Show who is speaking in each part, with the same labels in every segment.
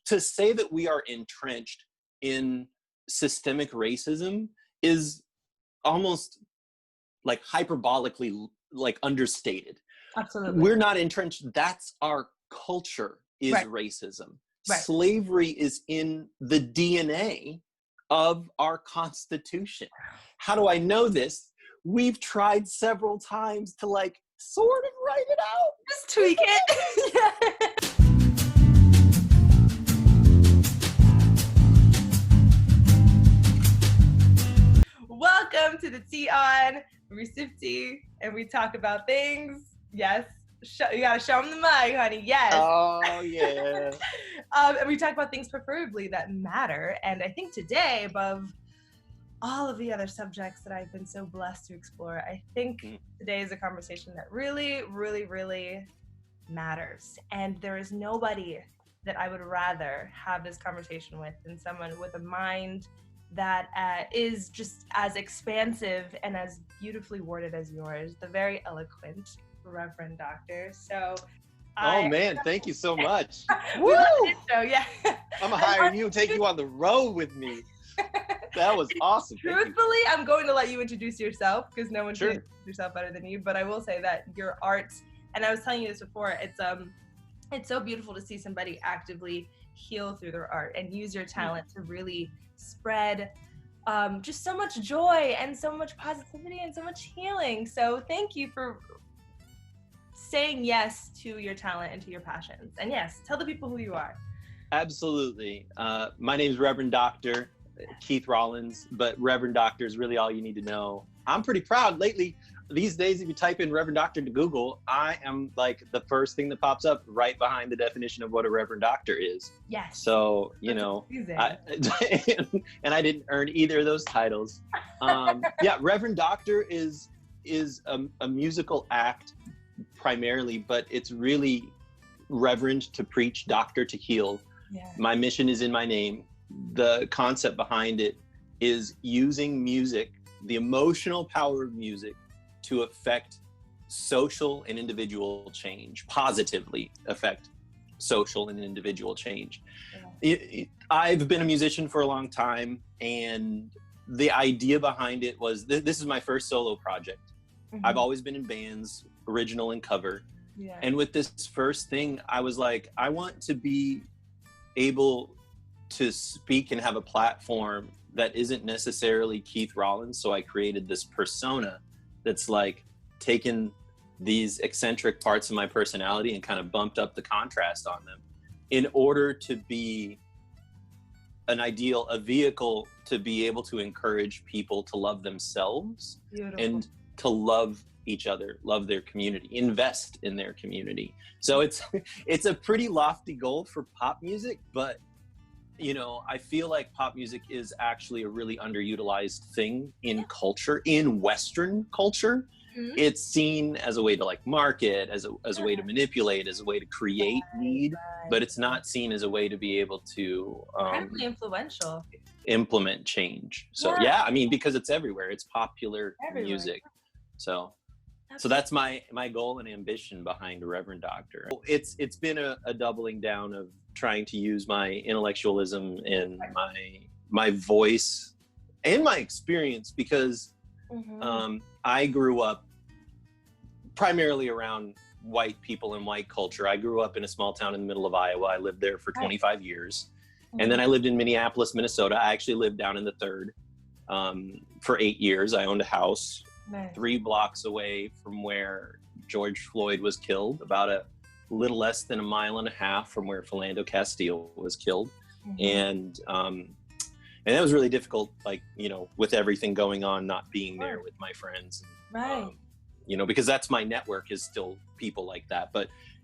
Speaker 1: to say that we are entrenched in systemic racism is almost like hyperbolically like understated.
Speaker 2: Absolutely.
Speaker 1: We're not entrenched. That's our culture is
Speaker 2: Right.
Speaker 1: racism.
Speaker 2: Right.
Speaker 1: Slavery is in the DNA of our Constitution. How do I know this? We've tried several times to like sort of write it out.
Speaker 2: Just tweak it. Yeah. Welcome to the Tea On. We sip tea and we talk about things. Yes. You gotta show them the mug, honey. Yes.
Speaker 1: Oh, yeah.
Speaker 2: And we talk about things preferably that matter. And I think today, above all of the other subjects that I've been so blessed to explore, I think today is a conversation that really, really, really matters. And there is nobody that I would rather have this conversation with than someone with a mind that is just as expansive and as beautifully worded as yours, the very eloquent Reverend Doctor. So
Speaker 1: oh man, thank you so much.
Speaker 2: Woo! So, yeah.
Speaker 1: I'm gonna hire you and take you on the road with me. That was awesome.
Speaker 2: Truthfully, I'm going to let you introduce yourself because no one
Speaker 1: Sure.
Speaker 2: can introduce yourself better than you. But I will say that your art, and I was telling you this before, it's so beautiful to see somebody actively heal through their art and use your talent to really spread just so much joy and so much positivity and so much healing. So thank you for saying yes to your talent and to your passions. And yes, tell the people who you are.
Speaker 1: Absolutely. My name is Reverend Doctor Keith Rollins, but Reverend Doctor is really all you need to know. I'm pretty proud lately. These days, if you type in Reverend Doctor to Google, I am like the first thing that pops up right behind the definition of what a Reverend Doctor is.
Speaker 2: Yes.
Speaker 1: So, you
Speaker 2: That's
Speaker 1: know,
Speaker 2: amazing.
Speaker 1: and I didn't earn either of those titles. Yeah, Reverend Doctor is a musical act primarily, but it's really reverend to preach, doctor to heal.
Speaker 2: Yeah.
Speaker 1: My mission is in my name. The concept behind it is using music, the emotional power of music, to affect social and individual change, positively affect social and individual change. Yeah. I've been a musician for a long time, and the idea behind it was, this is my first solo project. Mm-hmm. I've always been in bands, original and cover. Yeah. And with this first thing, I was like, I want to be able to speak and have a platform that isn't necessarily Keith Rollins. So I created this persona that's like taken these eccentric parts of my personality and kind of bumped up the contrast on them in order to be a vehicle to be able to encourage people to love themselves. Beautiful. And to love each other, love their community, invest in their community. So it's a pretty lofty goal for pop music, but you know, I feel like pop music is actually a really underutilized thing in culture, in Western culture. Mm-hmm. It's seen as a way to like market, as a way to manipulate, as a way to create need, but it's not seen as a way to be able to
Speaker 2: incredibly influential,
Speaker 1: implement change. So yeah, I mean, because it's everywhere, it's popular music. So that's my goal and ambition behind Reverend Doctor. It's been a doubling down of trying to use my intellectualism and my voice and my experience, because I grew up primarily around white people and white culture. I grew up in a small town in the middle of Iowa. I lived there for 25 years. And then I lived in Minneapolis, Minnesota. I actually lived down in the 3rd for 8 years. I owned a house 3 blocks away from where George Floyd was killed, about a little less than 1.5 miles from where Philando Castile was killed. And that was really difficult, like, you know, with everything going on, not being there with my friends. You know, because that's my network, is still people like that.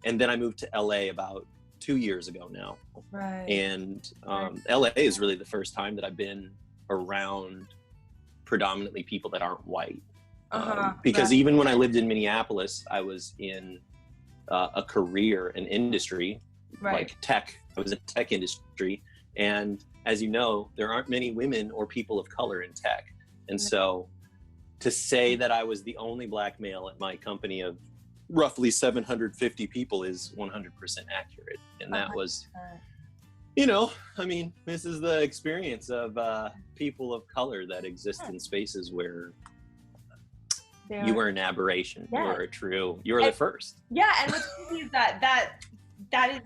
Speaker 1: And then I moved to LA about 2 years ago now. And LA is really the first time that I've been around predominantly people that aren't white. Because even when I lived in Minneapolis, I was in a career, an industry, like tech. I was in the tech industry. And as you know, there aren't many women or people of color in tech. And so to say that I was the only black male at my company of roughly 750 people is 100% accurate. And that was You know, I mean, this is the experience of people of color that exist in spaces where you were an aberration. You were you were the first.
Speaker 2: Yeah, and what's crazy is that is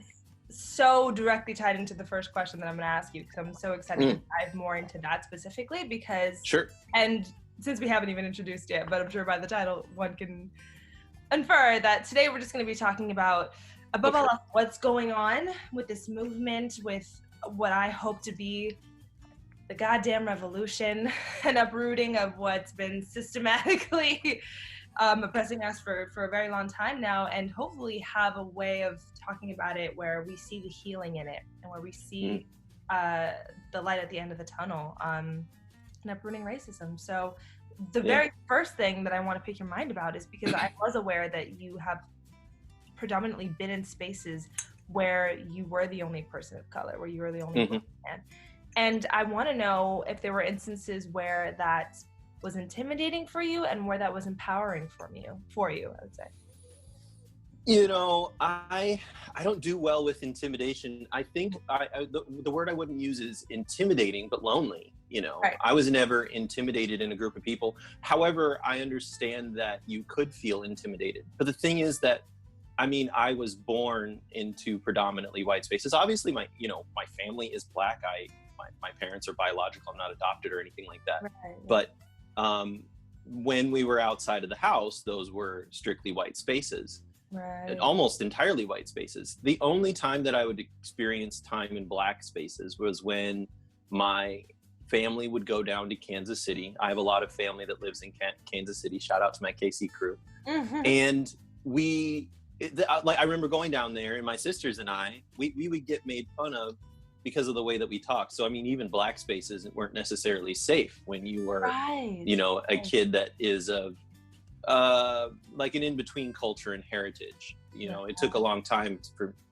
Speaker 2: so directly tied into the first question that I'm going to ask you, because I'm so excited to dive more into that specifically, because and since we haven't even introduced yet, but I'm sure by the title one can infer that today we're just going to be talking about, above all else, what's going on with this movement, with what I hope to be the goddamn revolution and uprooting of what's been systematically oppressing us for a very long time now, and hopefully have a way of talking about it where we see the healing in it, and where we see the light at the end of the tunnel, and uprooting racism. So the very first thing that I want to pick your mind about is because I was aware that you have predominantly been in spaces where you were the only person of color, where you were the only man. And I want to know if there were instances where that was intimidating for you and where that was empowering for you, I would say.
Speaker 1: You know, I don't do well with intimidation. I think the word I wouldn't use is intimidating, but lonely. You know, I was never intimidated in a group of people. However, I understand that you could feel intimidated. But the thing is that, I mean, I was born into predominantly white spaces. Obviously, my family is Black. My parents are biological. I'm not adopted or anything like that. But when we were outside of the house, those were strictly white spaces. Almost entirely white spaces. The only time that I would experience time in Black spaces was when my family would go down to Kansas City. I have a lot of family that lives in Kansas City. Shout out to my KC crew. And I remember going down there, and my sisters and I, we would get made fun of because of the way that we talk. So, I mean, even Black spaces weren't necessarily safe when you were, you know, a kid that is of like an in-between culture and heritage. You know, it took a long time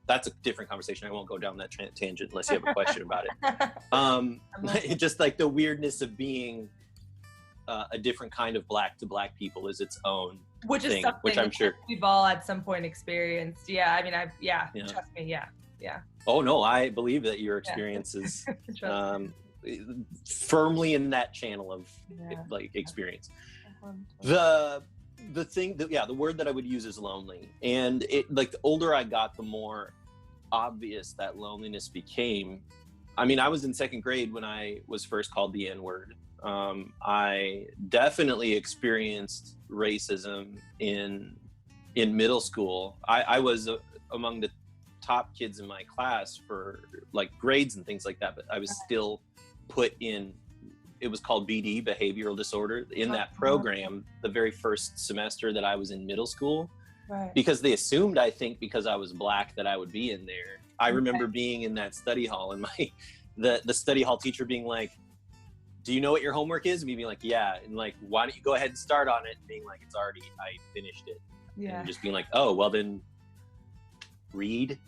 Speaker 1: that's a different conversation. I won't go down that tangent unless you have a question about it. Just like the weirdness of being a different kind of Black to Black people is its own
Speaker 2: which is
Speaker 1: thing,
Speaker 2: something
Speaker 1: which I'm sure
Speaker 2: we've all at some point experienced. Yeah, I mean, trust me, yeah. Oh
Speaker 1: no, I believe that your experience is firmly in that channel of like experience. The thing that the word that I would use is lonely, and it, like, the older I got, the more obvious that loneliness became. I mean, I was in second grade when I was first called the N-word. I definitely experienced racism in middle school. I was among the top kids in my class for like grades and things like that, but I was still put in, it was called BD, behavioral disorder, in that program the very first semester that I was in middle school, because they assumed, I think, because I was Black that I would be in there. I remember being in that study hall and the study hall teacher being like, "Do you know what your homework is?" And me being like, "Yeah." And like, "Why don't you go ahead and start on it?" And being like, I finished it. And just being like, "Oh, well then read."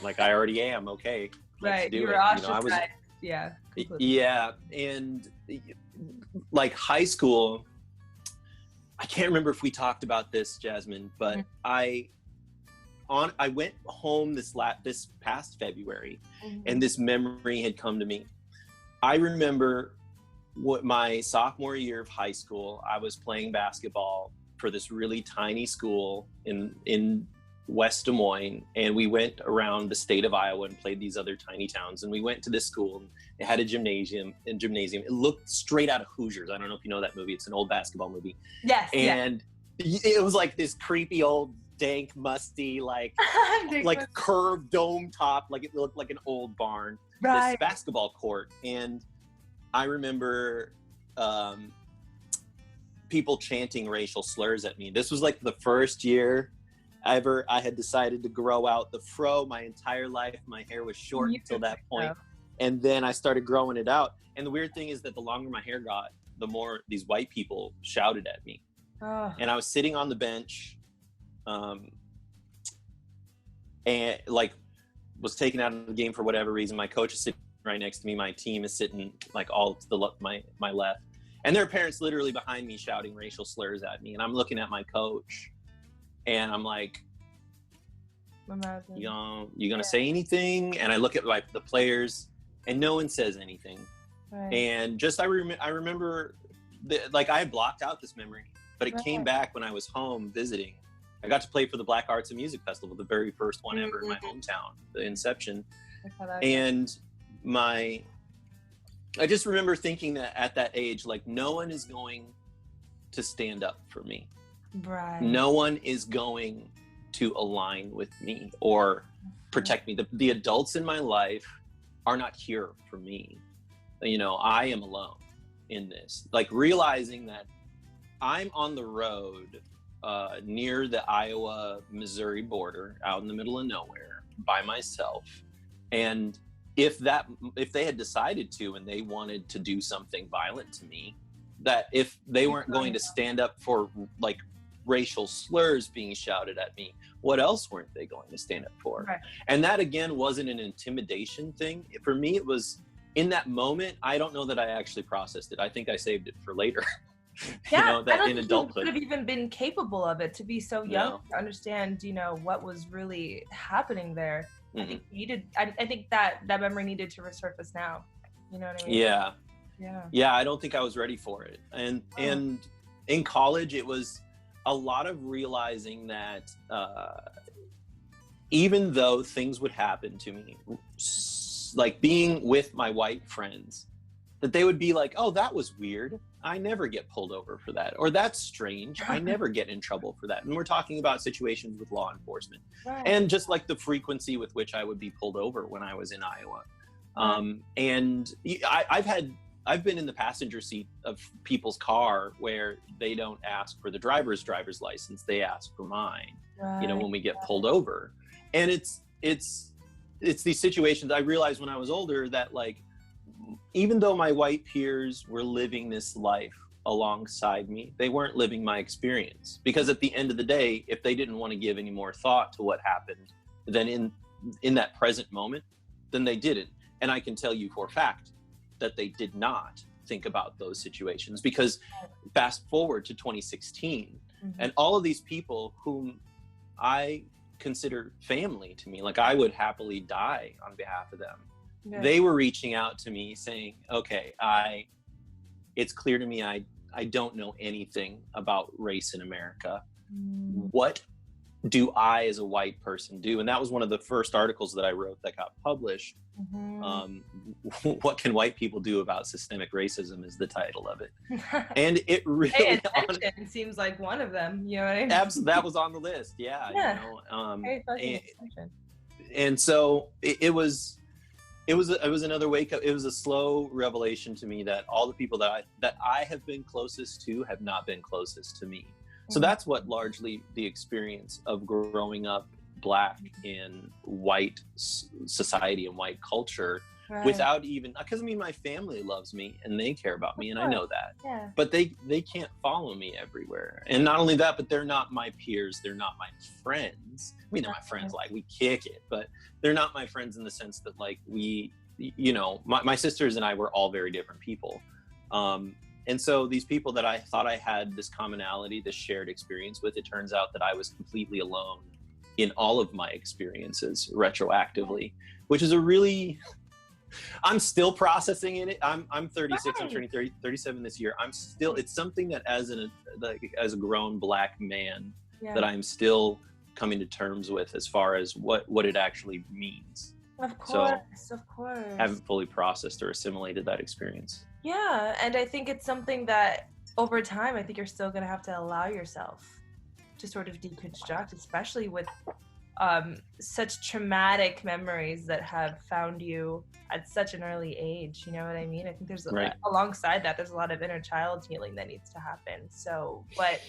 Speaker 1: Like, I already am. Okay. Let's do it.
Speaker 2: Ostracized.
Speaker 1: And like high school, I can't remember if we talked about this, Jazmin, but I went home this past February, and this memory had come to me. I remember my sophomore year of high school, I was playing basketball for this really tiny school in West Des Moines, and we went around the state of Iowa and played these other tiny towns. And we went to this school, and it had a gymnasium. It looked straight out of Hoosiers. I don't know if you know that movie. It's an old basketball movie.
Speaker 2: Yes.
Speaker 1: And it was like this creepy old dank, musty, like curved dome top. Like, it looked like an old barn. This basketball court. And I remember people chanting racial slurs at me. This was like the first year I had decided to grow out the fro. My entire life, my hair was short until that point. And then I started growing it out. And the weird thing is that the longer my hair got, the more these white people shouted at me. And I was sitting on the bench, and like was taken out of the game for whatever reason. My coach is sitting right next to me. My team is sitting like all to my left. And there are parents literally behind me shouting racial slurs at me. And I'm looking at my coach, and I'm like,
Speaker 2: Imagine.
Speaker 1: You gonna say anything? And I look at the players, and no one says anything. Right. And just I remember, I had blocked out this memory, but it came back when I was home visiting. I got to play for the Black Arts and Music Festival, the very first one ever in my hometown, the Inception. And I just remember thinking that at that age, like, no one is going to stand up for me.
Speaker 2: Right.
Speaker 1: No one is going to align with me or protect me. The adults in my life are not here for me. I am alone in this. Like, realizing that I'm on the road near the Iowa-Missouri border, out in the middle of nowhere, by myself. And if they had decided to, and they wanted to do something violent to me, that if they weren't going to stand up for, like, racial slurs being shouted at me, what else weren't they going to stand up for? Right. And that, again, wasn't an intimidation thing. For me, it was, in that moment, I don't know that I actually processed it. I think I saved it for later.
Speaker 2: Yeah,
Speaker 1: that
Speaker 2: I don't
Speaker 1: in
Speaker 2: think
Speaker 1: adulthood,
Speaker 2: you could have even been capable of it, to be so young to understand, what was really happening there. Mm-hmm. I think that memory needed to resurface now. You know what I mean? Yeah. I
Speaker 1: don't think I was ready for it. And in college, it was a lot of realizing that even though things would happen to me, like being with my white friends, that they would be like, oh, that was weird. I never get pulled over for that. Or that's strange. I never get in trouble for that. And we're talking about situations with law enforcement. Right. And just like the frequency with which I would be pulled over when I was in Iowa. Right. And I've been in the passenger seat of people's car where they don't ask for the driver's license. They ask for mine, when we get pulled over. And it's these situations I realized when I was older that, like, even though my white peers were living this life alongside me, they weren't living my experience. Because at the end of the day, if they didn't want to give any more thought to what happened then in that present moment, then they didn't. And I can tell you for a fact that they did not think about those situations, because fast forward to 2016, and all of these people whom I consider family to me, like I would happily die on behalf of them. Yeah. They were reaching out to me saying, okay, it's clear to me I don't know anything about race in America. What do I as a white person do? And that was one of the first articles that I wrote that got published. What can white people do about systemic racism is the title of it. And it really
Speaker 2: seems like one of them, you know what I mean?
Speaker 1: That was on the list. Yeah. And so it was another wake up. It was a slow revelation to me that all the people that I have been closest to have not been closest to me. So that's what largely the experience of growing up Black in white society and white culture, without even, because my family loves me and they care about me, and I know that. Yeah. But they can't follow me everywhere. And not only that, but they're not my peers. They're not my friends. They're my friends, like we kick it, but they're not my friends in the sense that, like, we, my sisters and I were all very different people. And so these people that I thought I had this commonality, this shared experience with, it turns out that I was completely alone in all of my experiences retroactively, which is I'm still processing in it. I'm 36, I'm turning 37 this year. It's something that as a grown Black man, that I'm still coming to terms with as far as what it actually means.
Speaker 2: Of course.
Speaker 1: Haven't fully processed or assimilated that experience.
Speaker 2: Yeah, and I think it's something that over time, I think you're still going to have to allow yourself to sort of deconstruct, especially with such traumatic memories that have found you at such an early age. You know what I mean? I think there's alongside that, there's a lot of inner child healing that needs to happen. So, but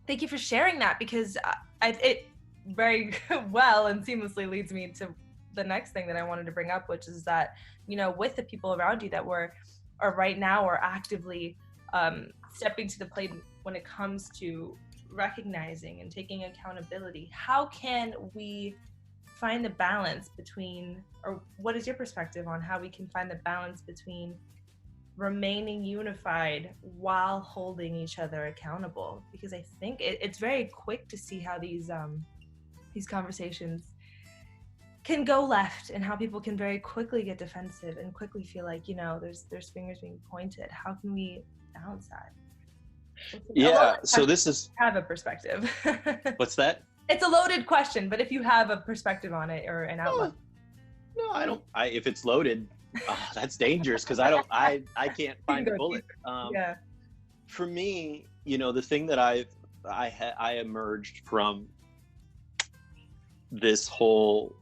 Speaker 2: thank you for sharing that, because it very well and seamlessly leads me to the next thing that I wanted to bring up, which is that, with the people around you that are right now are actively stepping to the plate when it comes to recognizing and taking accountability, how can we find the balance between, or what is your perspective on how we can find the balance between remaining unified while holding each other accountable? Because I think it's very quick to see how these these conversations can go left, and how people can very quickly get defensive and quickly feel like, you know, there's fingers being pointed. How can we balance that?
Speaker 1: So this is
Speaker 2: have a perspective.
Speaker 1: What's that?
Speaker 2: It's a loaded question, but if you have a perspective on it or an outlook.
Speaker 1: No, I don't. If it's loaded, that's dangerous, because I can't find a bullet. For me, you know, the thing that I emerged from this whole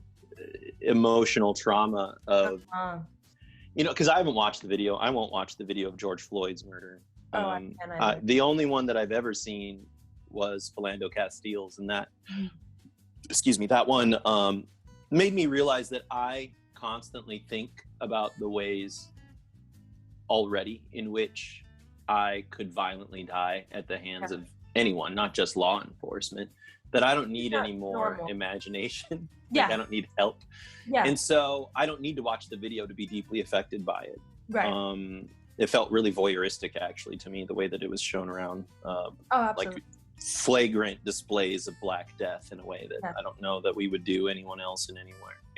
Speaker 1: emotional trauma of, you know, because I haven't watched the video. I won't watch the video of George Floyd's murder. The only one that I've ever seen was Philando Castile's, and that, that one made me realize that I constantly think about the ways already in which I could violently die at the hands of anyone, not just law enforcement, that I don't need any more imagination. Like, I don't need help. And so I don't need to watch the video to be deeply affected by it. It felt really voyeuristic, actually, to me, the way that it was shown around, like flagrant displays of Black Death in a way that I don't know that we would do anyone else in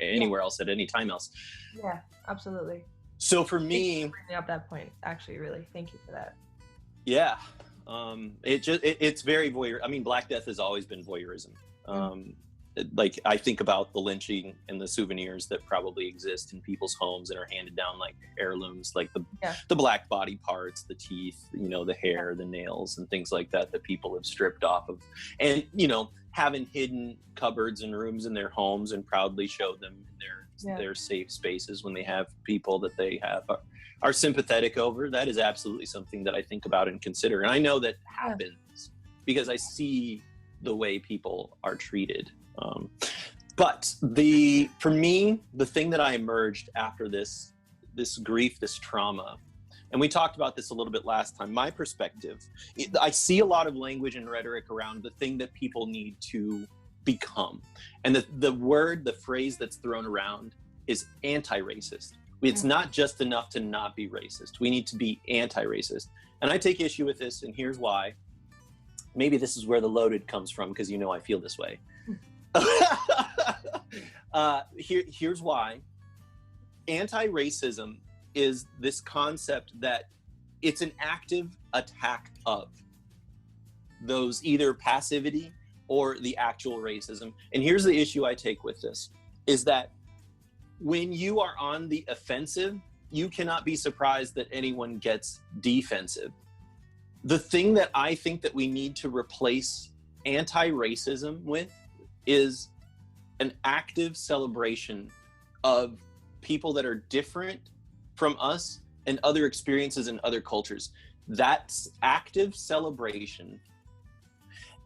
Speaker 1: anywhere else at any time else.
Speaker 2: Yeah, absolutely.
Speaker 1: So for me,
Speaker 2: bringing up that point, actually, really, thank you for that.
Speaker 1: Yeah, it's very voyeur. I mean, Black Death has always been voyeurism. Like, I think about the lynching and the souvenirs that probably exist in people's homes and are handed down like heirlooms, like the black body parts, the teeth, you know, the hair, the nails, and things like that people have stripped off of, and, you know, having hidden cupboards and rooms in their homes and proudly showed them in their safe spaces when they have people that they have are sympathetic over. That is absolutely something that I think about and consider, and I know that happens because I see the way people are treated. But for me, the thing that I emerged after this grief, this trauma, and we talked about this a little bit last time, my perspective, I see a lot of language and rhetoric around the thing that people need to become. And the phrase that's thrown around is anti-racist. It's not just enough to not be racist. We need to be anti-racist. And I take issue with this, and here's why. Maybe this is where the loaded comes from, because, you know, I feel this way. Here's why. Anti-racism is this concept that it's an active attack of those either passivity or the actual racism. And here's the issue I take with this, is that when you are on the offensive, you cannot be surprised that anyone gets defensive. The thing that I think that we need to replace anti-racism with is an active celebration of people that are different from us and other experiences in other cultures. That active celebration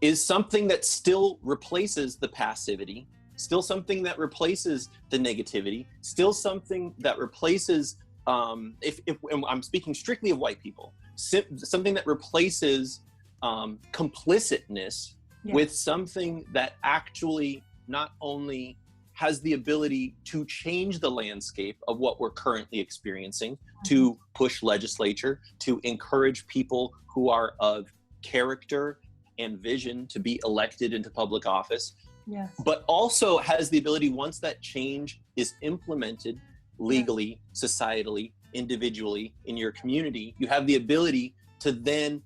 Speaker 1: is something that still replaces the passivity, still something that replaces the negativity, still something that replaces, if I'm speaking strictly of white people, something that replaces complicitness with something that actually not only has the ability to change the landscape of what we're currently experiencing, to push legislature, to encourage people who are of character and vision to be elected into public office, but also has the ability, once that change is implemented legally, societally, individually in your community, you have the ability to then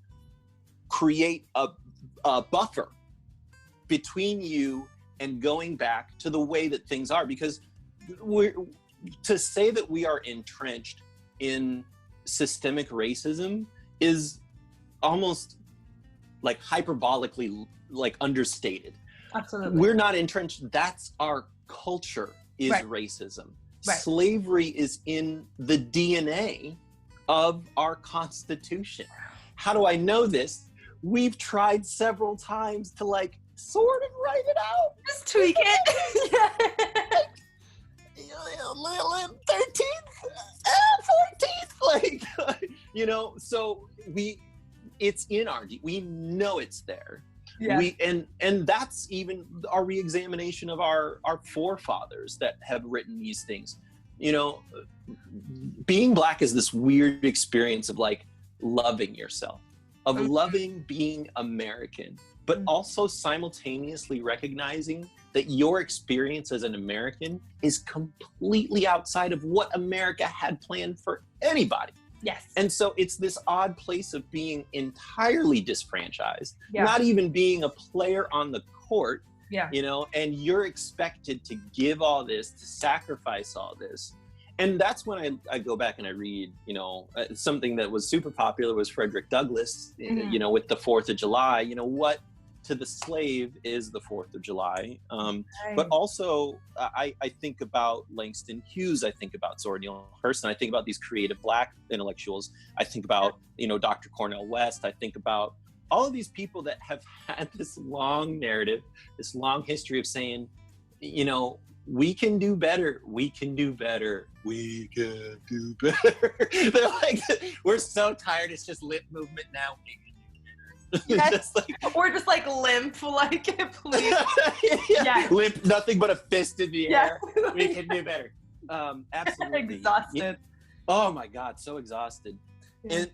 Speaker 1: create a buffer between you and going back to the way that things are. Because to say that we are entrenched in systemic racism is almost like hyperbolically like understated.
Speaker 2: Absolutely.
Speaker 1: We're not entrenched. That's our culture, is racism. Slavery is in the DNA of our Constitution. How do I know this? We've tried several times to like sort of write it out.
Speaker 2: Just tweak it.
Speaker 1: 13th, 14th, like, you know, so it's in we know it's there. And that's even our re-examination of our forefathers that have written these things. You know, being Black is this weird experience of like loving yourself, of loving being American, but also simultaneously recognizing that your experience as an American is completely outside of what America had planned for anybody.
Speaker 2: Yes.
Speaker 1: And so it's this odd place of being entirely disfranchised, not even being a player on the court, you know, and you're expected to give all this, to sacrifice all this. And that's when I go back and I read, you know, something that was super popular was Frederick Douglass, you know, with the 4th of July, you know, what to the slave is the 4th of July. But also I think about Langston Hughes, I think about Zora Neale Hurston, I think about these creative Black intellectuals, I think about, you know, Dr. Cornel West, I think about all of these people that have had this long narrative, this long history of saying, you know, we can do better, we can do better, we can do better. They're like, we're so tired, it's just lip movement now.
Speaker 2: Yes.
Speaker 1: Just like,
Speaker 2: or just like limp, like, please.
Speaker 1: Limp, nothing but a fist in the air. We can do better. Absolutely.
Speaker 2: Exhausted.
Speaker 1: Oh my God, so exhausted.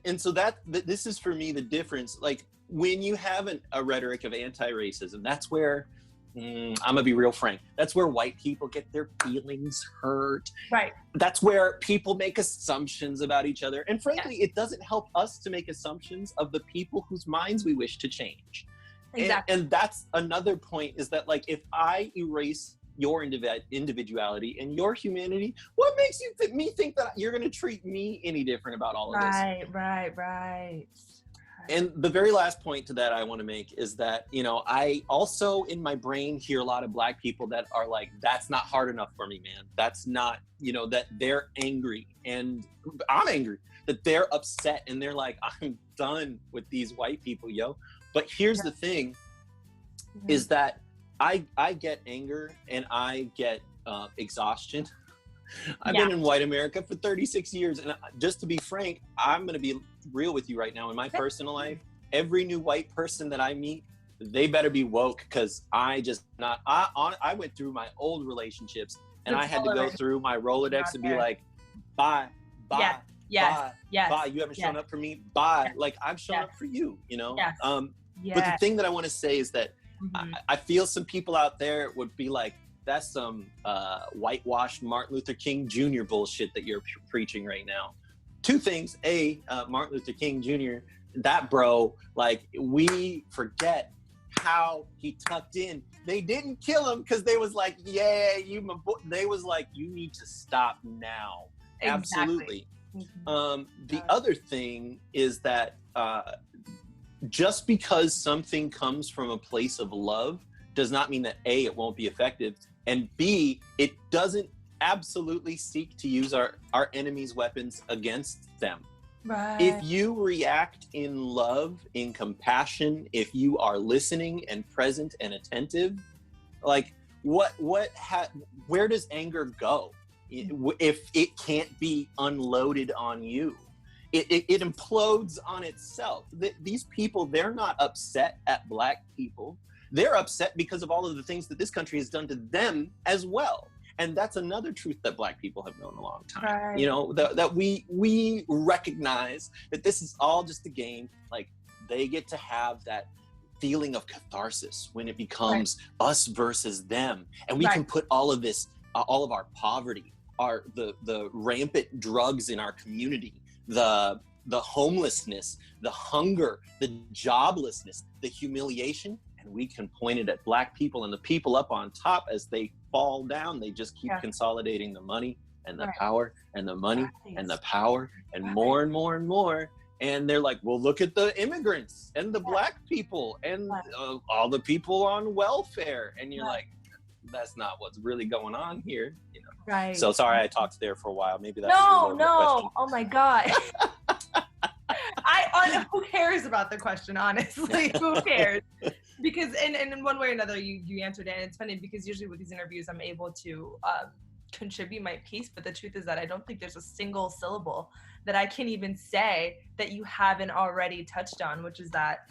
Speaker 1: And so this is for me the difference. Like when you have a rhetoric of anti-racism, that's where, I'm gonna be real frank, that's where white people get their feelings hurt.
Speaker 2: Right.
Speaker 1: That's where people make assumptions about each other. And frankly, it doesn't help us to make assumptions of the people whose minds we wish to change.
Speaker 2: Exactly.
Speaker 1: And that's another point, is that like, if I erase your individuality and your humanity, what makes me think that you're gonna treat me any different about all of this?
Speaker 2: Right.
Speaker 1: And the very last point to that I want to make is that, you know, I also in my brain hear a lot of Black people that are like, that's not hard enough for me, man. That's not, you know, that they're angry, and I'm angry, that they're upset, and they're like, I'm done with these white people, yo. But here's the thing, is that I get anger and I get exhaustion. I've been in white America for 36 years. And just to be frank, I'm going to be real with you right now. In my personal life, every new white person that I meet, they better be woke, because I went through my old relationships and I had to go through my Rolodex and be like, bye. Bye. You haven't shown up for me. Bye. Like I've shown up for you, you know? But the thing that I want to say is that I feel some people out there would be like, that's some whitewashed Martin Luther King Jr. bullshit that you're preaching right now. Two things. Martin Luther King Jr., that bro, like, we forget how he tucked in. They didn't kill him because they was like, yeah, you my boy. They was like, you need to stop now. Exactly. Absolutely. The other thing is that just because something comes from a place of love does not mean that A, it won't be effective, and B, it doesn't absolutely seek to use our enemies' weapons against them.
Speaker 2: Right.
Speaker 1: If you react in love, in compassion, if you are listening and present and attentive, like where does anger go if it can't be unloaded on you? It implodes on itself. These people, they're not upset at Black people. They're upset because of all of the things that this country has done to them as well. And that's another truth that Black people have known a long time. Right. You know, that we recognize that this is all just a game. Like, they get to have that feeling of catharsis when it becomes us versus them. And we can put all of this, all of our poverty, the rampant drugs in our community, the homelessness, the hunger, the joblessness, the humiliation, and we can point it at Black people, and the people up on top, as they fall down, they just keep consolidating the money and the power and the money and the power and more and more and more. And they're like, well, look at the immigrants and the Black people and all the people on welfare. And you're like, that's not what's really going on here, you know?
Speaker 2: Right.
Speaker 1: So sorry I talked there for a while. Maybe that's
Speaker 2: no. Oh my God. Who cares about the question, honestly? Who cares? Because in one way or another, you answered it. And it's funny because usually with these interviews, I'm able to contribute my piece. But the truth is that I don't think there's a single syllable that I can even say that you haven't already touched on, which is that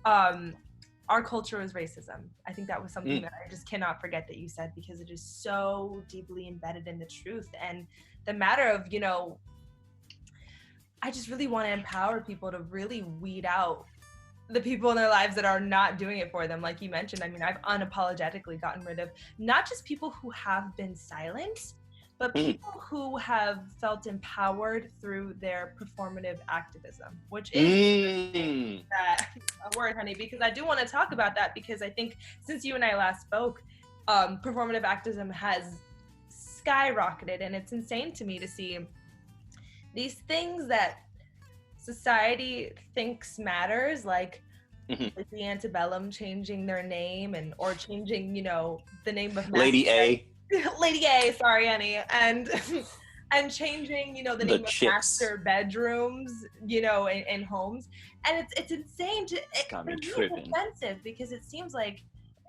Speaker 2: our culture is racism. I think that was something that I just cannot forget that you said, because it is so deeply embedded in the truth. And the matter of, you know, I just really want to empower people to really weed out the people in their lives that are not doing it for them. Like you mentioned, I mean, I've unapologetically gotten rid of not just people who have been silent, but people who have felt empowered through their performative activism, which is a word, honey, because I do want to talk about that, because I think since you and I last spoke, performative activism has skyrocketed, and it's insane to me to see these things that society thinks matters, like the antebellum changing their name, and or changing, you know, the name of
Speaker 1: Lady A.
Speaker 2: Lady A, sorry, Annie, and changing, you know, the name of master bedrooms, you know, in homes, and it's insane to. It's offensive, because it seems like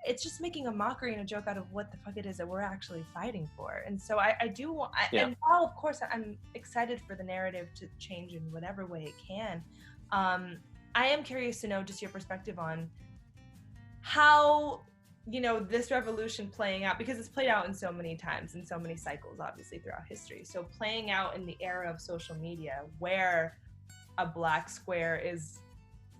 Speaker 2: it's just making a mockery and a joke out of what the fuck it is that we're actually fighting for. And so I do want, and while of course I'm excited for the narrative to change in whatever way it can, I am curious to know just your perspective on how, you know, this revolution playing out, because it's played out in so many times, in so many cycles, obviously throughout history. So playing out in the era of social media, where a black square is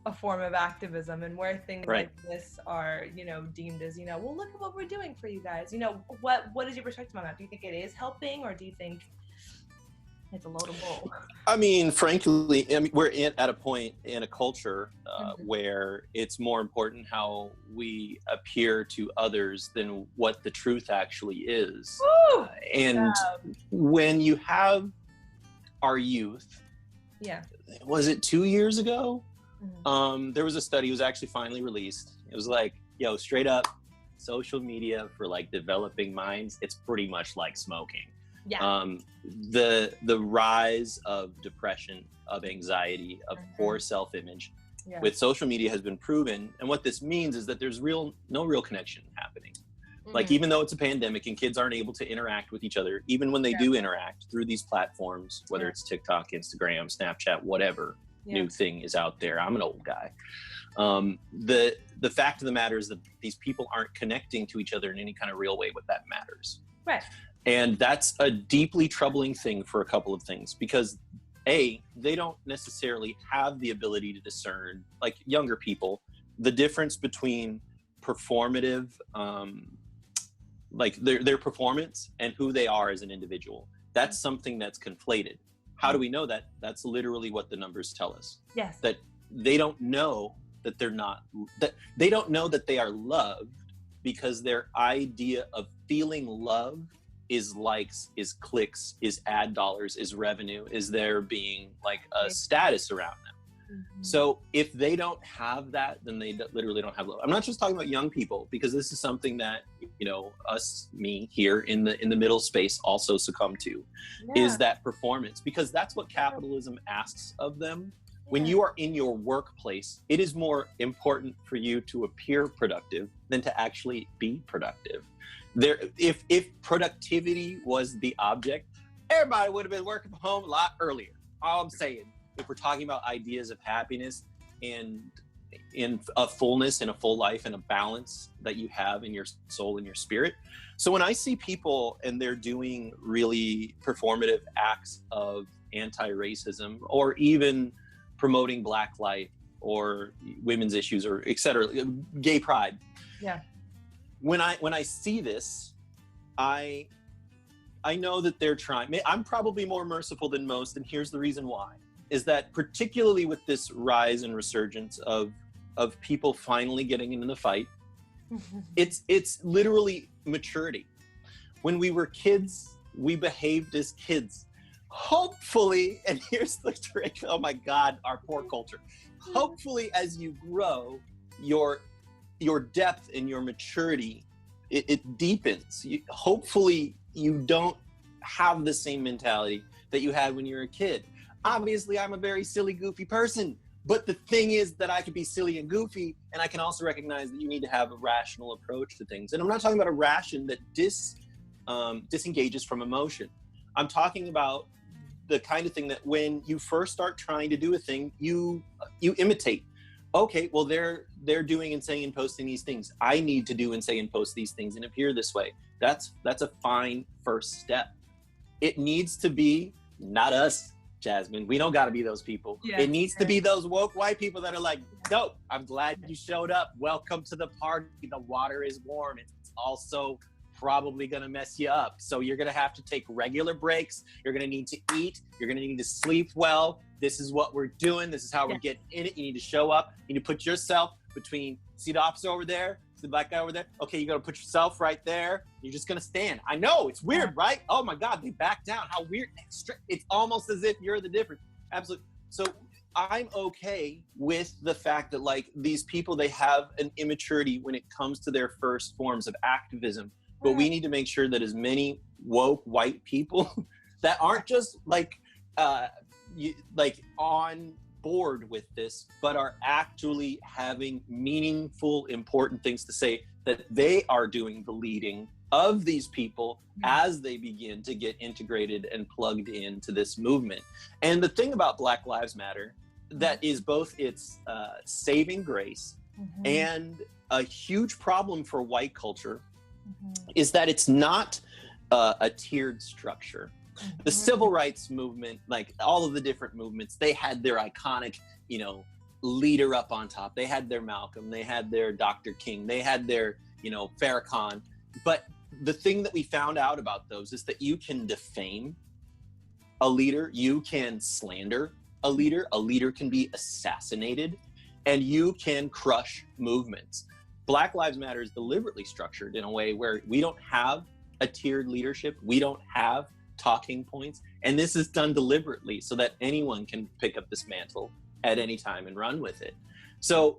Speaker 2: a form of activism, and where things like this are, you know, deemed as, you know, well, look at what we're doing for you guys. You know, what is your perspective on that? Do you think it is helping, or do you think it's a load of bull?
Speaker 1: I mean, frankly, we're at a point in a culture where it's more important how we appear to others than what the truth actually is. And when you have our youth, was it 2 years ago? There was a study, it was actually finally released. It was like, yo, straight up, social media for like developing minds, it's pretty much like smoking. The rise of depression, of anxiety, of poor self-image with social media has been proven. And what this means is that there's no real connection happening. Like, even though it's a pandemic and kids aren't able to interact with each other, even when they do interact through these platforms, whether it's TikTok, Instagram, Snapchat, whatever new thing is out there. I'm an old guy. The fact of the matter is that these people aren't connecting to each other in any kind of real way, but that matters. And that's a deeply troubling thing for a couple of things, because they don't necessarily have the ability to discern, like younger people, the difference between performative, like their performance, and who they are as an individual. That's something that's conflated. How do we know that? That's literally what the numbers tell us. That they don't know that they don't know that they are loved, because their idea of feeling love is likes, is clicks, is ad dollars, is revenue, is there being like a status around them. So if they don't have that, then they literally don't have love. I'm not just talking about young people, because this is something that, you know, me here in the middle space also succumb to, is that performance, because that's what capitalism asks of them. When you are in your workplace, it is more important for you to appear productive than to actually be productive. If productivity was the object, everybody would have been working from home a lot earlier. All I'm saying, if we're talking about ideas of happiness and in a fullness and a full life and a balance that you have in your soul and your spirit. So when I see people and they're doing really performative acts of anti-racism, or even promoting Black life or women's issues, or et cetera, gay pride. When I see this, I know that they're trying. I'm probably more merciful than most, and here's the reason why. Is that particularly with this rise and resurgence of people finally getting into the fight, it's literally maturity. When we were kids, we behaved as kids. Hopefully, and here's the trick, oh my God, our poor culture. Hopefully, as you grow, your depth and your maturity, it deepens. Hopefully, you don't have the same mentality that you had when you were a kid. Obviously, I'm a very silly, goofy person, but the thing is that I could be silly and goofy, and I can also recognize that you need to have a rational approach to things. And I'm not talking about a ration that disengages from emotion. I'm talking about the kind of thing that when you first start trying to do a thing, you imitate. Okay, well, they're doing and saying and posting these things. I need to do and say and post these things and appear this way. That's a fine first step. It needs to be not us, Jazmin. We don't got to be those people.
Speaker 2: Yeah.
Speaker 1: It needs to be those woke white people that are like, dope, I'm glad you showed up. Welcome to the party. The water is warm. It's also probably going to mess you up. So you're going to have to take regular breaks. You're going to need to eat. You're going to need to sleep well. This is what we're doing. This is how we're getting in it. You need to show up. You need to put yourself between, see the officer over there? See the black guy over there? Okay, you got to put yourself right there. You're just going to stand. I know, it's weird, right? Oh my God, they back down. How weird. It's almost as if you're the difference. Absolutely. So I'm okay with the fact that like these people, they have an immaturity when it comes to their first forms of activism. But we need to make sure that as many woke white people that aren't just like on board with this, but are actually having meaningful, important things to say, that they are doing the leading of these people as they begin to get integrated and plugged into this movement. And the thing about Black Lives Matter that is both its saving grace and a huge problem for white culture is that it's not a tiered structure. The civil rights movement, like all of the different movements, they had their iconic, leader up on top. They had their Malcolm, they had their Dr. King, they had their, Farrakhan. But the thing that we found out about those is that you can defame a leader, you can slander a leader can be assassinated, and you can crush movements. Black Lives Matter is deliberately structured in a way where we don't have a tiered leadership, we don't have talking points, and this is done deliberately so that anyone can pick up this mantle at any time and run with it. So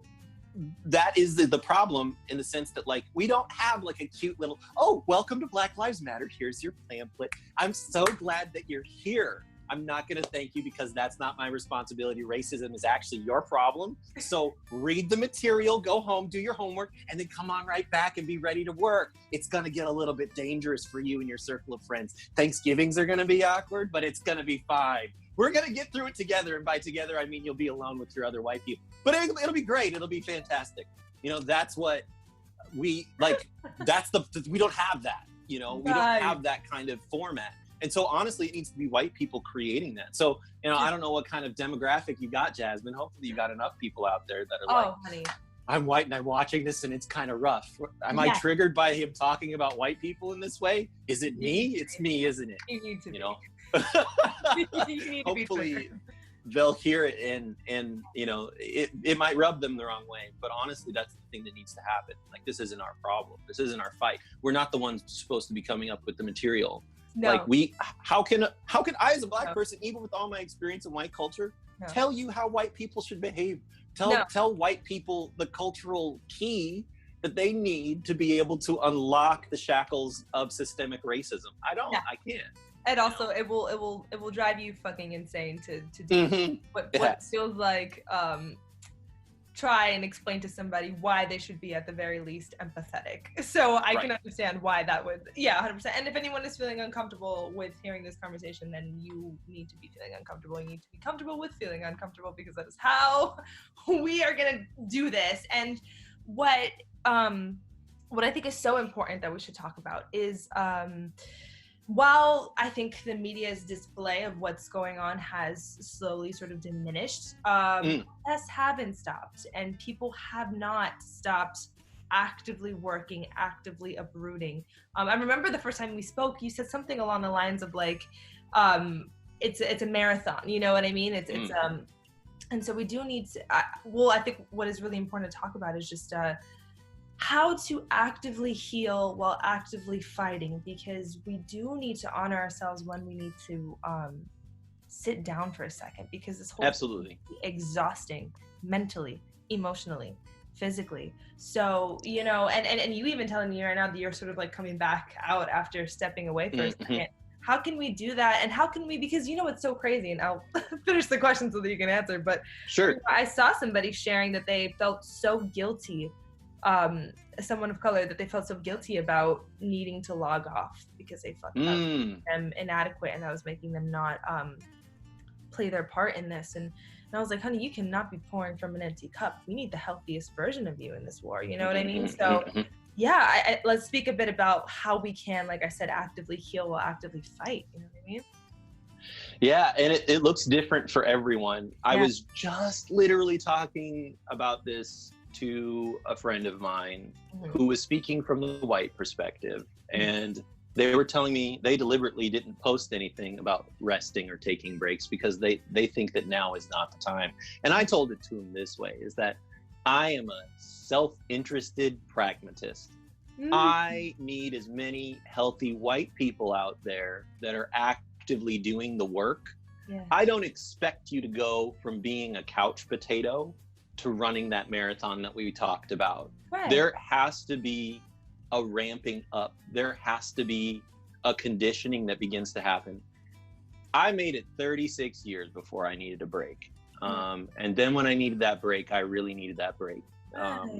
Speaker 1: that is the problem, in the sense that like we don't have like a cute little, oh, welcome to Black Lives Matter, here's your pamphlet, I'm so glad that you're here. I'm not going to thank you because that's not my responsibility. Racism is actually your problem. So read the material, go home, do your homework, and then come on right back and be ready to work. It's going to get a little bit dangerous for you and your circle of friends. Thanksgivings are going to be awkward, but it's going to be fine. We're going to get through it together. And by together, I mean you'll be alone with your other white people. But it'll be great. It'll be fantastic. That's what we like. We don't have that. We don't have that kind of format. And so honestly, it needs to be white people creating that. So, I don't know what kind of demographic you got, Jazmin. Hopefully you got enough people out there that are
Speaker 2: honey,
Speaker 1: I'm white and I'm watching this and it's kind of rough. Am I triggered by him talking about white people in this way? Is it me? It's me, isn't it?
Speaker 2: You need to
Speaker 1: You need to hopefully they'll hear it and it might rub them the wrong way. But honestly, that's the thing that needs to happen. Like, this isn't our problem. This isn't our fight. We're not the ones supposed to be coming up with the material.
Speaker 2: No.
Speaker 1: Like how can I as a black person, even with all my experience in white culture, tell you how white people should behave? Tell white people the cultural key that they need to be able to unlock the shackles of systemic racism. I can't.
Speaker 2: And also, it will drive you fucking insane to do what feels like try and explain to somebody why they should be at the very least empathetic. So I can understand why that would, 100%. And if anyone is feeling uncomfortable with hearing this conversation, then you need to be feeling uncomfortable. You need to be comfortable with feeling uncomfortable, because that is how we are gonna do this. And what I think is so important that we should talk about is, while I think the media's display of what's going on has slowly sort of diminished, protests haven't stopped, and people have not stopped actively working, actively uprooting. I remember the first time we spoke, you said something along the lines of like, it's a marathon, you know what I mean? And so we do need to, I think what is really important to talk about is just how to actively heal while actively fighting, because we do need to honor ourselves when we need to sit down for a second, because this whole
Speaker 1: absolutely
Speaker 2: thing is exhausting mentally, emotionally, physically. So, and you even telling me right now that you're sort of like coming back out after stepping away for a second. How can we do that? And how can we, because it's so crazy, and I'll finish the question so that you can answer, but
Speaker 1: sure.
Speaker 2: I saw somebody sharing that they felt so guilty, someone of color, that they felt so guilty about needing to log off because they felt them inadequate, and that was making them not play their part in this. And I was like, honey, you cannot be pouring from an empty cup. We need the healthiest version of you in this war. You know what I mean? So let's speak a bit about how we can, like I said, actively heal while actively fight. You know what I mean?
Speaker 1: Yeah, and it looks different for everyone. I was just literally talking about this to a friend of mine who was speaking from the white perspective, and they were telling me they deliberately didn't post anything about resting or taking breaks because they think that now is not the time. And I told it to them this way, is that I am a self-interested pragmatist. I need as many healthy white people out there that are actively doing the work. I don't expect you to go from being a couch potato to running that marathon that we talked about. There has to be a ramping up. There has to be a conditioning that begins to happen. I made it 36 years before I needed a break. And then when I needed that break, I really needed that break.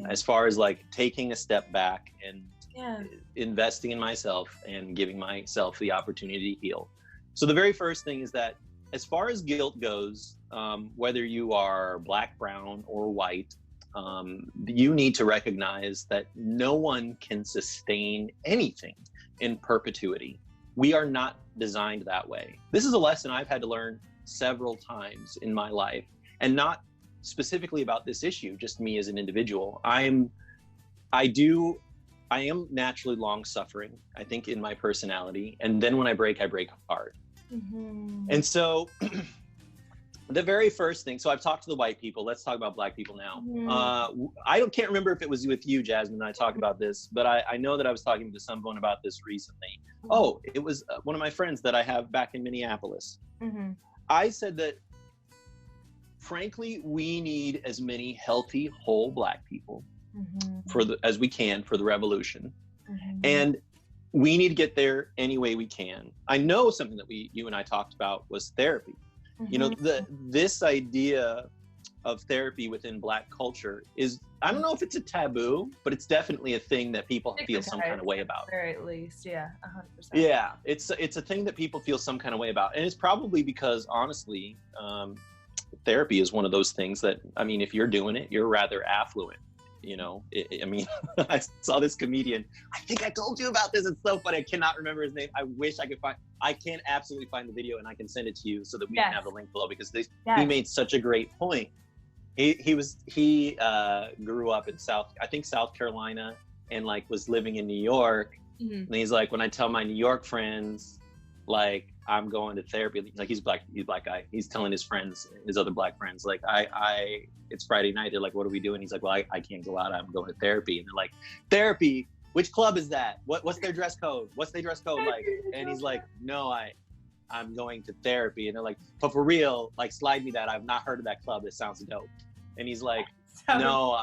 Speaker 1: As far as like taking a step back and investing in myself and giving myself the opportunity to heal. So the very first thing is that as far as guilt goes, whether you are black, brown, or white, you need to recognize that no one can sustain anything in perpetuity. We are not designed that way. This is a lesson I've had to learn several times in my life, and not specifically about this issue, just me as an individual. I am naturally long-suffering, I think, in my personality, and then when I break hard. And so the very first thing, so I've talked to the white people, let's talk about black people now. I can't remember if it was with you, Jazmin, and I talked about this, but I know that I was talking to someone about this recently. Oh, it was one of my friends that I have back in Minneapolis. I said that, frankly, we need as many healthy, whole black people as we can for the revolution. And we need to get there any way we can. I know something that you and I talked about was therapy. You know, this idea of therapy within black culture is, I don't know if it's a taboo, but it's definitely a thing that people feel some kind of way about.
Speaker 2: Or at least, 100%.
Speaker 1: Yeah, it's a thing that people feel some kind of way about. And it's probably because, honestly, therapy is one of those things that, I mean, if you're doing it, you're rather affluent. You know, I mean, I saw this comedian. I think I told you about this. It's so funny. I cannot remember his name. I wish I could I can absolutely find the video and I can send it to you so that we can have the link below, because he made such a great point. He grew up in South Carolina, and like was living in New York. And he's like, when I tell my New York friends, like, I'm going to therapy, like, he's a black guy. He's telling his friends, his other black friends, like, it's Friday night. They're like, what are we doing? He's like, well, I can't go out. I'm going to therapy. And they're like, therapy? Which club is that? What's their dress code? What's their dress code like? And he's like, no, I'm going to therapy. And they're like, but for real, like, slide me that. I've not heard of that club. It sounds dope. And he's like, no,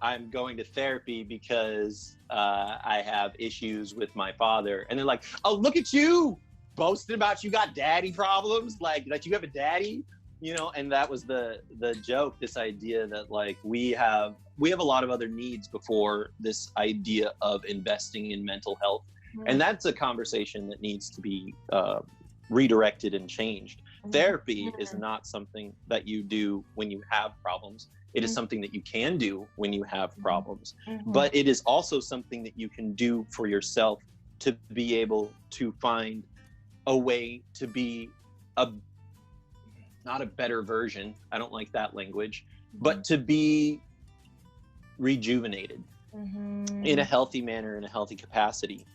Speaker 1: I'm going to therapy because I have issues with my father. And they're like, oh, look at you boasting about you got daddy problems, like that you have a daddy, you know. And that was the joke, this idea that like we have a lot of other needs before this idea of investing in mental health. And that's a conversation that needs to be redirected and changed. Therapy is not something that you do when you have problems. It is something that you can do when you have problems, but it is also something that you can do for yourself to be able to find a way to be not a better version, I don't like that language, but to be rejuvenated in a healthy manner, in a healthy capacity.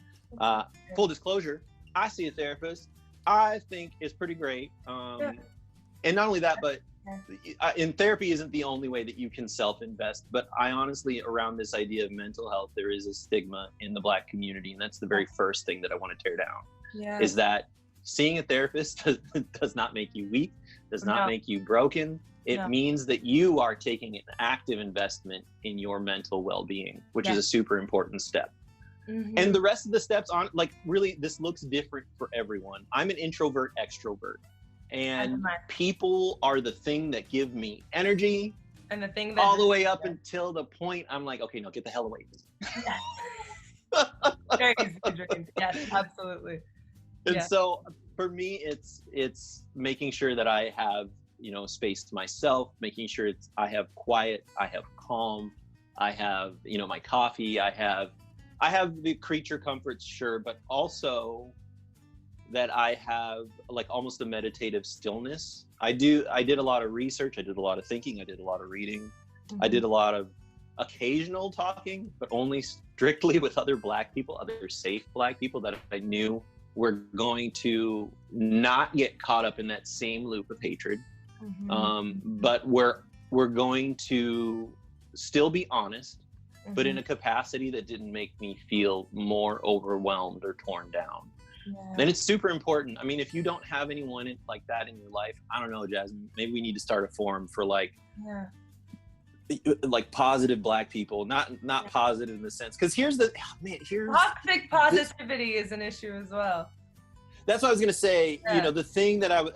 Speaker 1: Full disclosure, I see a therapist. I think it's pretty great. And not only that, but in therapy isn't the only way that you can self-invest, but I honestly, around this idea of mental health, there is a stigma in the black community. And that's the very first thing that I want to tear down, is that seeing a therapist does not make you weak, does not make you broken. It means that you are taking an active investment in your mental well-being, which is a super important step. And the rest of the steps on, like, really, this looks different for everyone. I'm an introvert extrovert, and people are the thing that give me energy,
Speaker 2: and the thing that
Speaker 1: all the way up until the point I'm like, okay, no, get the hell away.
Speaker 2: Very easy to drink. Yes, absolutely.
Speaker 1: And so for me, it's making sure that I have, you know, space to myself, making sure I have quiet, I have calm, I have, you know, my coffee, I have the creature comforts, sure, but also that I have like almost a meditative stillness. I did a lot of research, I did a lot of thinking, I did a lot of reading, I did a lot of occasional talking, but only strictly with other Black people, other safe Black people that I knew were going to not get caught up in that same loop of hatred. But we're going to still be honest, but in a capacity that didn't make me feel more overwhelmed or torn down. And it's super important. I mean, if you don't have anyone like that in your life, I don't know, Jazmin, maybe we need to start a forum for like positive Black people, not positive in the sense, because here's
Speaker 2: toxic positivity is an issue as well.
Speaker 1: That's what I was gonna say. You know, the thing that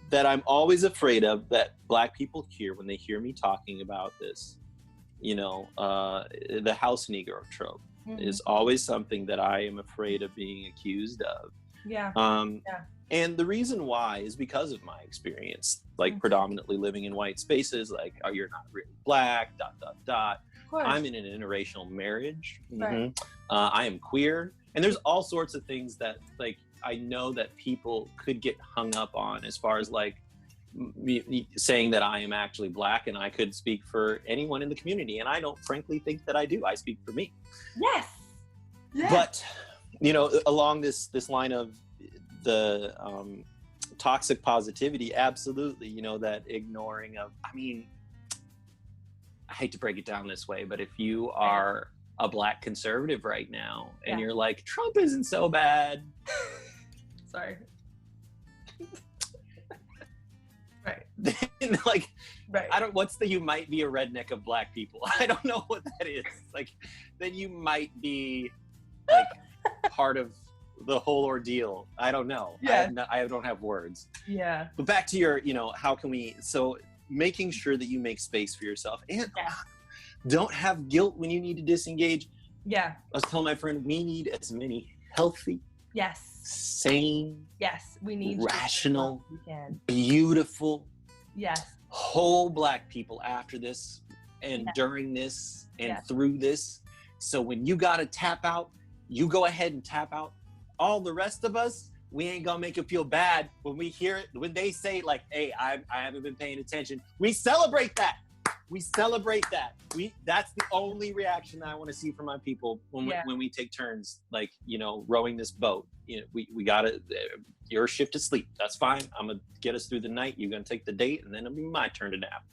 Speaker 1: that I'm always afraid of, that Black people hear when they hear me talking about this, you know, the house Negro trope is always something that I am afraid of being accused of. And the reason why is because of my experience, like predominantly living in white spaces, like, oh, you're not really Black, ... I'm in an interracial marriage. I am queer. And there's all sorts of things that, like, I know that people could get hung up on as far as like saying that I am actually Black, and I could speak for anyone in the community. And I don't frankly think that I do. I speak for me.
Speaker 2: Yes.
Speaker 1: But, you know, along this line of the toxic positivity, absolutely, you know, that ignoring of, I mean, I hate to break it down this way, but if you are a Black conservative right now and you're like, Trump isn't so bad.
Speaker 2: Sorry.
Speaker 1: Then, like, what's the, you might be a redneck of Black people. I don't know what that is. Like, then you might be like part of the whole ordeal. I don't know. I don't have words. But back to your, you know, how can we, so making sure that you make space for yourself and don't have guilt when you need to disengage. I was telling my friend, we need as many healthy, sane,
Speaker 2: we need
Speaker 1: rational, beautiful, whole Black people after this and during this and through this. So when you gotta tap out, you go ahead and tap out. All the rest of us, we ain't gonna make it feel bad when we hear it, when they say like, hey, I haven't been paying attention. We celebrate that. We celebrate that. That's the only reaction that I want to see from my people when we take turns, like, you know, rowing this boat. You know, we gotta, your shift to sleep. That's fine. I'm gonna get us through the night. You're gonna take the date, and then it'll be my turn to nap.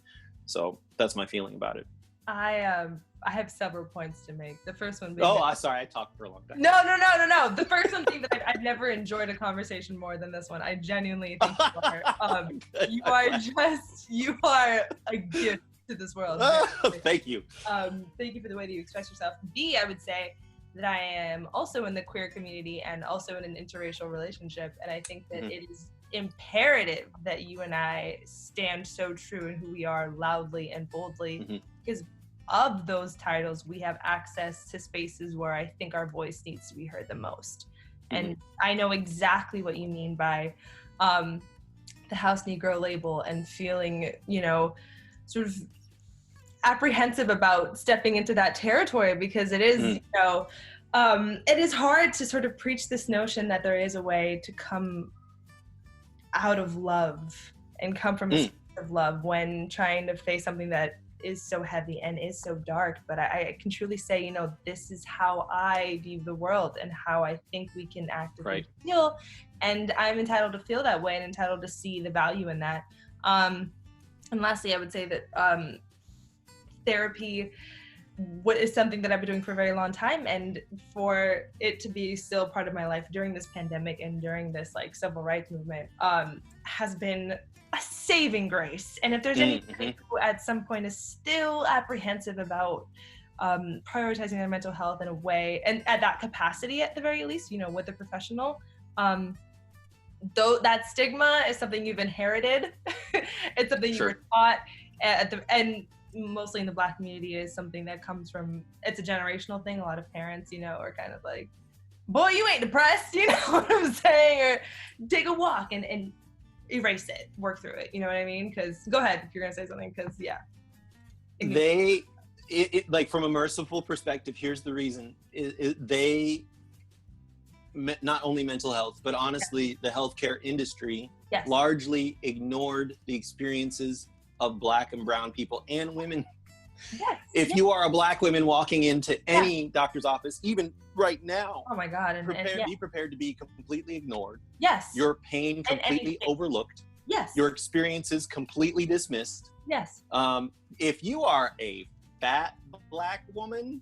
Speaker 1: So that's my feeling about it.
Speaker 2: I have several points to make. The first one being
Speaker 1: sorry, I talked for a long time.
Speaker 2: No. The first one being that I've never enjoyed a conversation more than this one. I genuinely think you are a gift to this world.
Speaker 1: Thank you.
Speaker 2: Thank you for the way that you express yourself. B, I would say that I am also in the queer community and also in an interracial relationship, and I think that it is imperative that you and I stand so true in who we are, loudly and boldly, because of those titles, we have access to spaces where I think our voice needs to be heard the most. And I know exactly what you mean by the House Negro label and feeling, you know, sort of apprehensive about stepping into that territory, because it is, you know, it is hard to sort of preach this notion that there is a way to come out of love and come from a space of love when trying to face something that is so heavy and is so dark. But I can truly say, you know, this is how I view the world and how I think we can actively feel, and I'm entitled to feel that way and entitled to see the value in that. And lastly, I would say that therapy is something that I've been doing for a very long time, and for it to be still part of my life during this pandemic and during this like civil rights movement has been a saving grace. And if there's anybody who at some point is still apprehensive about prioritizing their mental health in a way, and at that capacity at the very least, you know, with a professional, though that stigma is something you've inherited. It's something you were taught and mostly in the Black community is something that comes from, it's a generational thing. A lot of parents, you know, are kind of like, boy, you ain't depressed, you know what I'm saying? Or take a walk and erase it, work through it, you know what I mean? Because go ahead if you're gonna say something, because like from a merciful perspective, here's the reason. They
Speaker 1: not only mental health, but honestly, the healthcare industry largely ignored the experiences of Black and brown people and women. If you are a Black woman walking into any doctor's office, even right now,
Speaker 2: oh my God,
Speaker 1: be prepared to be completely ignored.
Speaker 2: Yes.
Speaker 1: Your pain completely overlooked.
Speaker 2: Yes.
Speaker 1: Your experiences completely dismissed.
Speaker 2: Yes.
Speaker 1: If you are a fat Black woman,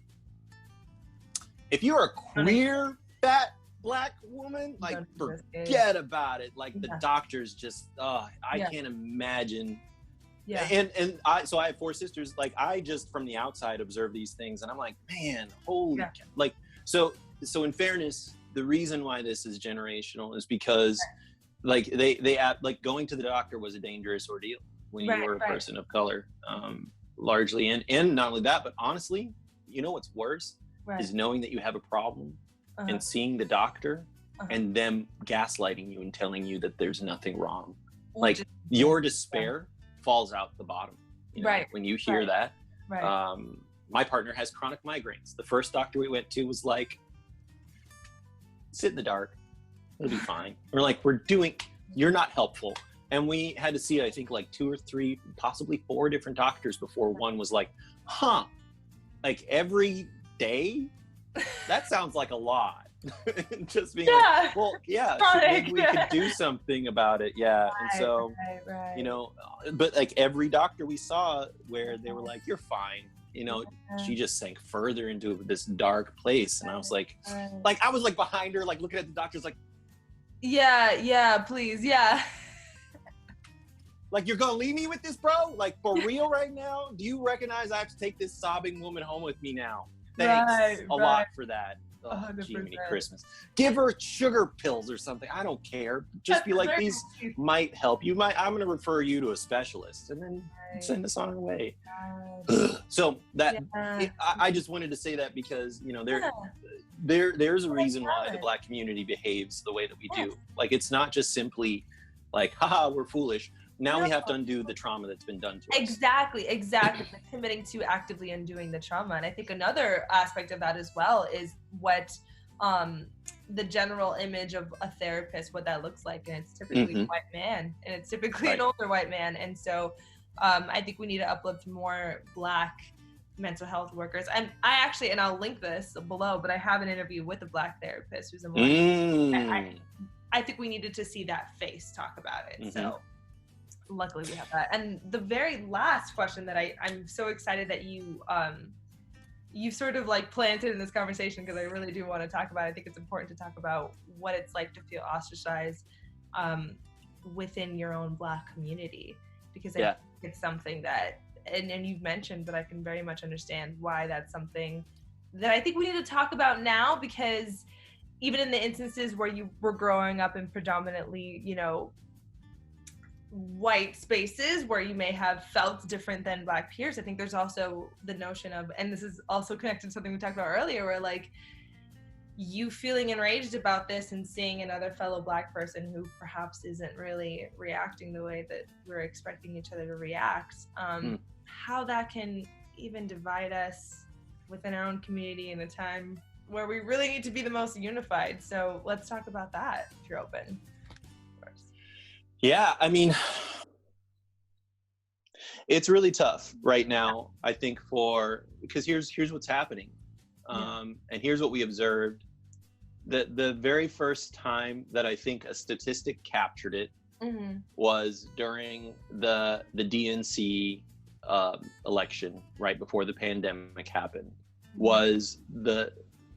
Speaker 1: if you're a queer fat Black woman, like, forget about it. Like, the doctors just, I can't imagine. Yeah. And so I have 4 sisters. Like, I just from the outside observe these things, and I'm like, man, holy like, so in fairness, the reason why this is generational is because like they like going to the doctor was a dangerous ordeal when you were a person of color, largely, and not only that, but honestly, you know what's worse is knowing that you have a problem and seeing the doctor and them gaslighting you and telling you that there's nothing wrong. Like, your despair falls out the bottom, you know, when you hear that. My partner has chronic migraines. The first doctor we went to was like, sit in the dark, it'll be fine. We're like, you're not helpful. And we had to see, I think, like 2 or 3, possibly 4 different doctors before one was like, like every day? That sounds like a lot. Just being like, well, so maybe we could do something about it. And so, you know, but like every doctor we saw where they were like, you're fine, you know, she just sank further into this dark place. And I was like, I was like behind her, like looking at the doctors like, please, like, you're gonna leave me with this, bro? Like, for real right now? Do you recognize I have to take this sobbing woman home with me now? Thanks a lot for that. Oh, Jiminy Christmas. Give her sugar pills or something. I don't care. Just be like, these might help. I'm going to refer you to a specialist, and then send us on our way. So that I just wanted to say that because, you know, there's a reason why the Black community behaves the way that we do. Like, it's not just simply like, haha, we're foolish. Now we have to undo the trauma that's been done to us. Exactly.
Speaker 2: Like, committing to actively undoing the trauma. And I think another aspect of that as well is what the general image of a therapist, what that looks like. And it's typically a white man, and it's typically an older white man. And so I think we need to uplift more Black mental health workers. And and I'll link this below, but I have an interview with a Black therapist who's a millennial. I think we needed to see that face talk about it. So luckily we have that. And the very last question that I'm so excited that you sort of like planted in this conversation, because I really do want to talk about it. I think it's important to talk about what it's like to feel ostracized within your own Black community, because I think it's something that, and you've mentioned, but I can very much understand why that's something that I think we need to talk about now, because even in the instances where you were growing up in predominantly, you know, white spaces where you may have felt different than Black peers, I think there's also the notion of, and this is also connected to something we talked about earlier, where like you feeling enraged about this and seeing another fellow Black person who perhaps isn't really reacting the way that we're expecting each other to react, how that can even divide us within our own community in a time where we really need to be the most unified. So let's talk about that, if you're open.
Speaker 1: Yeah, I mean, it's really tough right now, I think, because here's what's happening. And here's what we observed. The very first time that I think a statistic captured it was during the DNC election, right before the pandemic happened, was the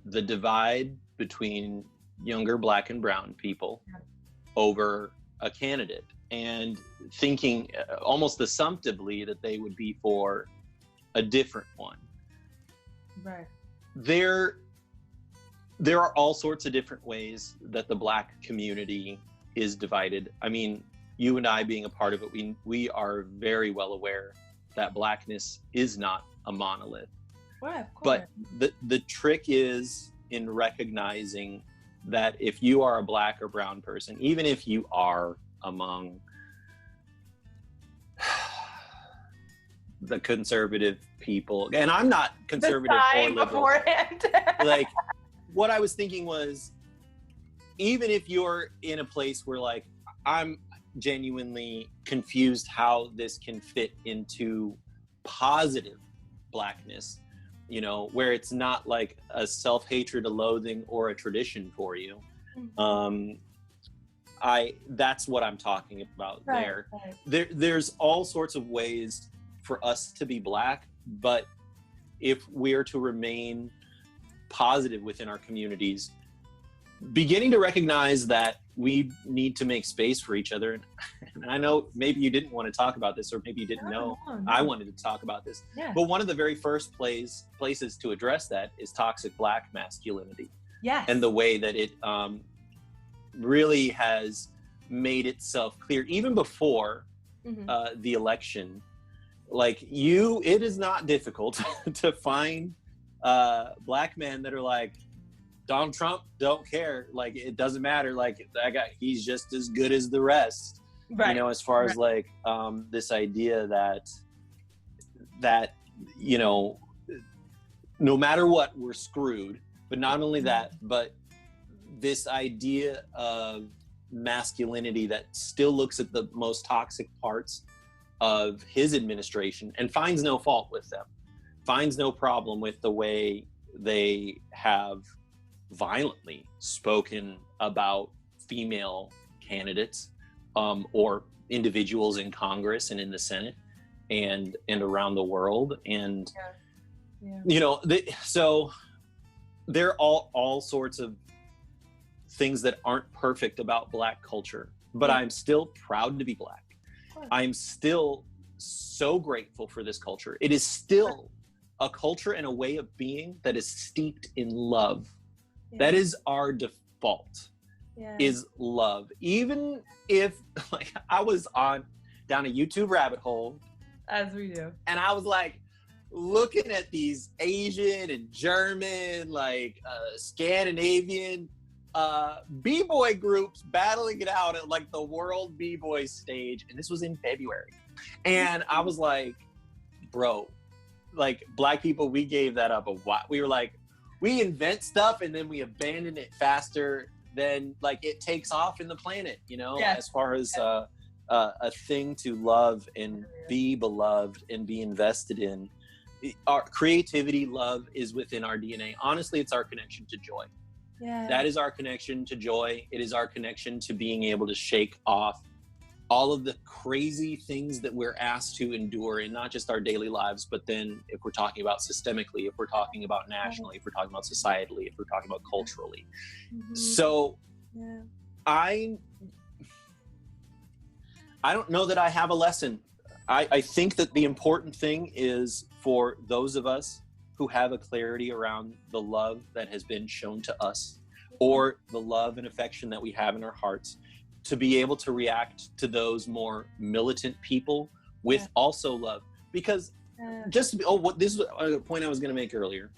Speaker 1: divide between younger Black and brown people over a candidate, and thinking almost assumptively that they would be for a different one.
Speaker 2: Right.
Speaker 1: There are all sorts of different ways that the Black community is divided. I mean, you and I being a part of it, we are very well aware that Blackness is not a monolith.
Speaker 2: Well, of course.
Speaker 1: But the trick is in recognizing that if you are a Black or brown person, even if you are among the conservative people, and I'm not conservative or liberal,
Speaker 2: beforehand.
Speaker 1: like, what I was thinking was, even if you're in a place where like, I'm genuinely confused how this can fit into positive Blackness, you know, where it's not like a self-hatred, a loathing, or a tradition for you. That's what I'm talking about there. There's all sorts of ways for us to be Black, but if we're to remain positive within our communities, beginning to recognize that we need to make space for each other. And I know maybe you didn't want to talk about this, or maybe you didn't know I wanted to talk about this. Yeah. But one of the very first places to address that is toxic Black masculinity.
Speaker 2: Yes.
Speaker 1: And the way that it really has made itself clear, even before the election. Like it is not difficult to find Black men that are like, Donald Trump, don't care. Like, it doesn't matter. Like, that guy, he's just as good as the rest. Right. You know, as far as like this idea that, you know, no matter what, we're screwed. But not only that, but this idea of masculinity that still looks at the most toxic parts of his administration and finds no fault with them, finds no problem with the way they have violently spoken about female candidates or individuals in Congress and in the Senate and around the world. And you know, so there are all sorts of things that aren't perfect about Black culture, but I'm still proud to be Black. I'm still so grateful for this culture. It is still a culture and a way of being that is steeped in love. That is our default, is love. Even if, like, I was down a YouTube rabbit hole.
Speaker 2: As we do. And
Speaker 1: I was like, looking at these Asian and German, like Scandinavian B-boy groups battling it out at like the World B-boy stage. And this was in February. And I was like, bro, like Black people, we gave that up a while. We were like, we invent stuff and then we abandon it faster than like it takes off in the planet, you know, as far as a thing to love and be beloved and be invested in. Our creativity, love is within our DNA. Honestly, it's our connection to joy. That is our connection to joy. It is our connection to being able to shake off all of the crazy things that we're asked to endure in not just our daily lives, but then if we're talking about systemically, if we're talking about nationally, if we're talking about societally, if we're talking about culturally. So I don't know that I have a lesson. I think that the important thing is for those of us who have a clarity around the love that has been shown to us, or the love and affection that we have in our hearts, to be able to react to those more militant people with also love. Because this is a point I was going to make earlier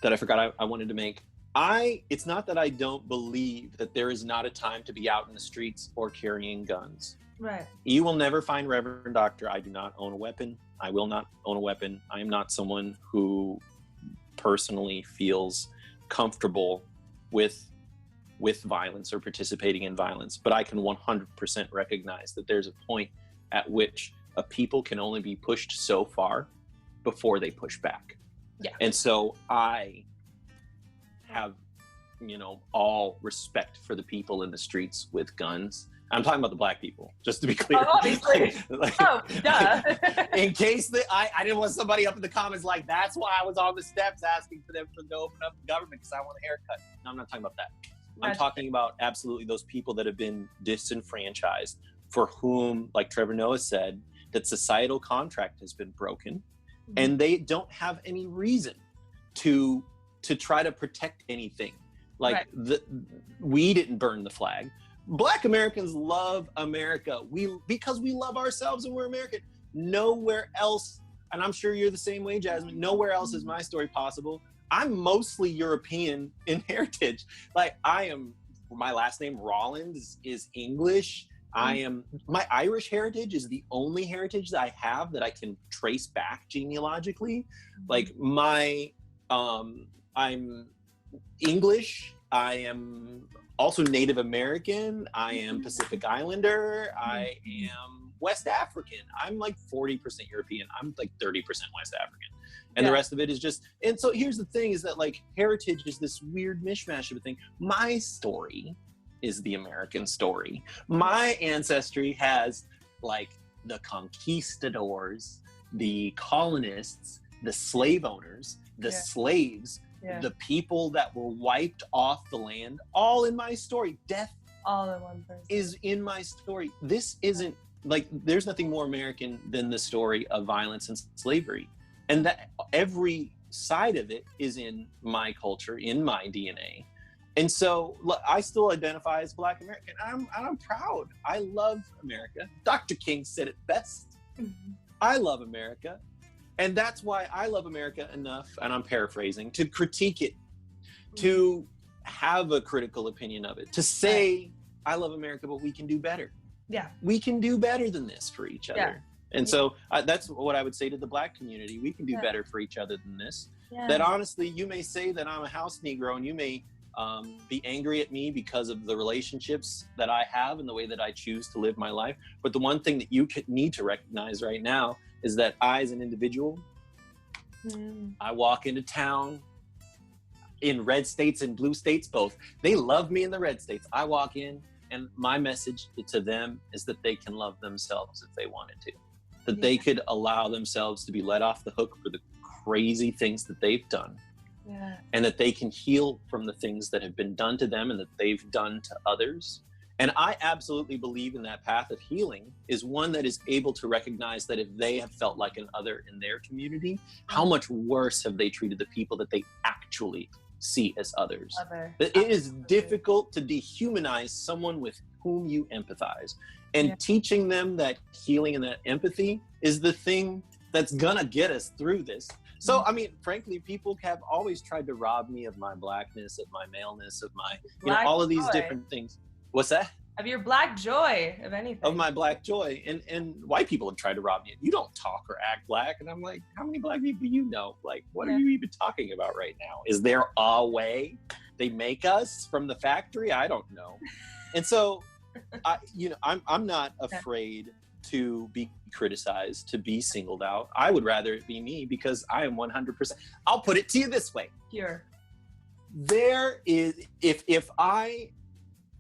Speaker 1: that I forgot I wanted to make. It's not that I don't believe that there is not a time to be out in the streets or carrying guns.
Speaker 2: Right.
Speaker 1: You will never find Reverend Doctor. I do not own a weapon. I will not own a weapon. I am not someone who personally feels comfortable with violence or participating in violence. But I can 100% recognize that there's a point at which a people can only be pushed so far before they push back.
Speaker 2: Yeah.
Speaker 1: And so I have, you know, all respect for the people in the streets with guns. I'm talking about the Black people, just to be clear.
Speaker 2: Oh, obviously. Duh.
Speaker 1: In case I didn't want somebody up in the comments like, that's why I was on the steps asking for them to open up the government because I want a haircut. No, I'm not talking about that. I'm talking about absolutely those people that have been disenfranchised, for whom, like Trevor Noah said, that societal contract has been broken, and they don't have any reason to try to protect anything. Like we didn't burn the flag. Black Americans love America. Because we love ourselves and we're American. Nowhere else, and I'm sure you're the same way, Jazmin, nowhere else is my story possible. I'm mostly European in heritage. Like my last name Rollins is English. My Irish heritage is the only heritage that I have that I can trace back genealogically. Like I'm English I am also Native American. I am Pacific Islander. I am West African. I'm like 40% European. I'm like 30% West African. And the rest of it is just, and so here's the thing is that like heritage is this weird mishmash of a thing. My story is the American story. My ancestry has like the conquistadors, the colonists, the slave owners, the slaves, the people that were wiped off the land, all in my story. Death
Speaker 2: all in one person
Speaker 1: is in my story. This isn't like, there's nothing more American than the story of violence and slavery. And that every side of it is in my culture, in my DNA. And so I still identify as Black American. I'm proud. I love America. Dr. King said it best. I love America. And that's why I love America enough, and I'm paraphrasing, to critique it, to have a critical opinion of it, to say, I love America, but we can do better. Yeah. We can do better than this for each other. Yeah. And so that's what I would say to the Black community. We can do better for each other than this. Yeah. That honestly, you may say that I'm a house Negro, and you may be angry at me because of the relationships that I have and the way that I choose to live my life. But the one thing that you need to recognize right now is that I, as an individual, I walk into town in red states and blue states, both. They love me in the red states. I walk in, and my message to them is that they can love themselves if they wanted to. That they could allow themselves to be let off the hook for the crazy things that they've done. Yeah. And that they can heal from the things that have been done to them and that they've done to others. And I absolutely believe in that path of healing is one that is able to recognize that if they have felt like an other in their community, how much worse have they treated the people that they actually see as others. That it is difficult to dehumanize someone with whom you empathize. And teaching them that healing and that empathy is the thing that's gonna get us through this. So, I mean, frankly, people have always tried to rob me of my Blackness, of my maleness, of my, all of these different things. What's that?
Speaker 2: Of your Black joy, of anything.
Speaker 1: Of my Black joy. And white people have tried to rob me. You don't talk or act Black. And I'm like, how many Black people do you know? Like, what are you even talking about right now? Is there a way they make us from the factory? I don't know. And so, I'm not afraid to be criticized, to be singled out. I would rather it be me because I am 100%. I'll put it to you this way.
Speaker 2: Here.
Speaker 1: There is, if I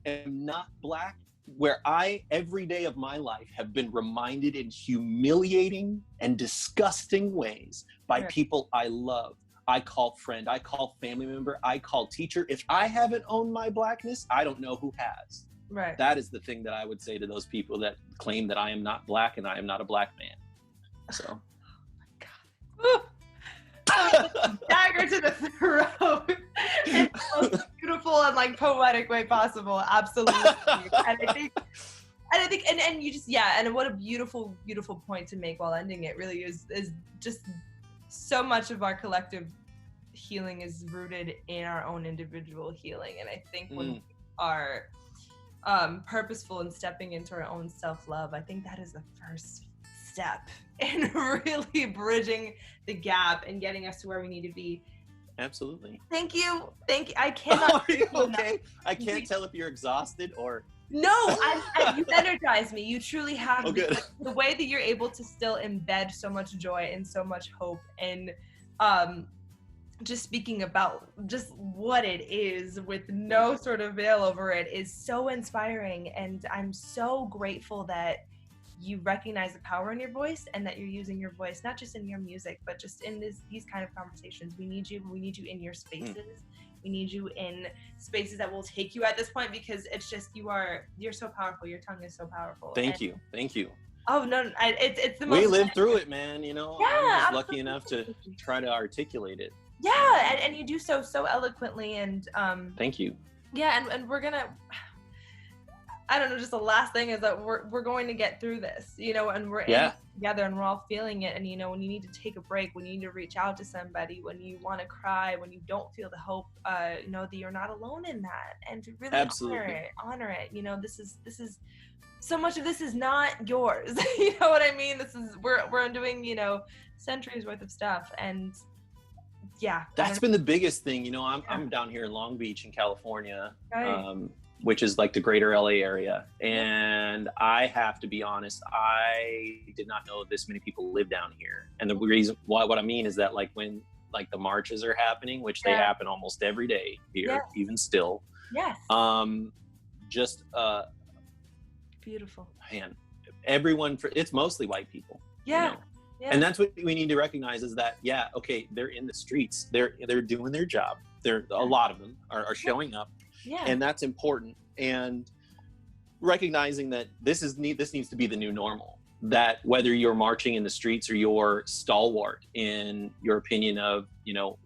Speaker 1: am not Black, where I, every day of my life, have been reminded in humiliating and disgusting ways by people I love, I call friend, I call family member, I call teacher. If I haven't owned my Blackness, I don't know who has. Right. That is the thing that I would say to those people that claim that I am not Black and I am not a Black man. So.
Speaker 2: Oh my God. Dagger to the throat in the most beautiful and like poetic way possible. Absolutely. And I think, and you just, and what a beautiful, beautiful point to make while ending it really is just so much of our collective healing is rooted in our own individual healing. And I think when we are purposeful in stepping into our own self-love, I think that is the first step in really bridging the gap and getting us to where we need to be.
Speaker 1: Absolutely.
Speaker 2: Thank you. I cannot.
Speaker 1: Are you okay? I can't tell if you're exhausted or.
Speaker 2: No, you energize me. You truly have. Good. The way that you're able to still embed so much joy and so much hope and just speaking about just what it is with no sort of veil over it is so inspiring. And I'm so grateful that you recognize the power in your voice and that you're using your voice, not just in your music, but just in these kind of conversations. We need you in your spaces. We need you in spaces that will take you at this point, because it's just, you're so powerful. Your tongue is so powerful.
Speaker 1: Thank you.
Speaker 2: Oh no, it's the most.
Speaker 1: We lived through it, man. I'm just lucky enough to try to articulate it.
Speaker 2: Yeah, and you do so eloquently, and
Speaker 1: thank you.
Speaker 2: Yeah, and we're gonna, I don't know, just the last thing is that we're going to get through this, and we're in it together, and we're all feeling it. And when you need to take a break, when you need to reach out to somebody, when you want to cry, when you don't feel the hope, know that you're not alone in that, and to really honor it. This is so much of this is not yours. You know what I mean? This is we're undoing centuries worth of stuff, and
Speaker 1: That's been the biggest thing. You know, I'm down here in Long Beach in California, which is like the greater LA area. And I have to be honest, I did not know this many people live down here. And the reason why, what I mean is that like when like the marches are happening, which they happen almost every day here, even still.
Speaker 2: Yes.
Speaker 1: Just
Speaker 2: beautiful.
Speaker 1: Man, everyone, it's mostly white people.
Speaker 2: Yeah.
Speaker 1: You know? Yeah. And that's what we need to recognize is that, okay, they're in the streets. They're doing their job. A lot of them are showing up. Yeah. And that's important. And recognizing that this needs to be the new normal. That whether you're marching in the streets or you're stalwart in your opinion of, you know,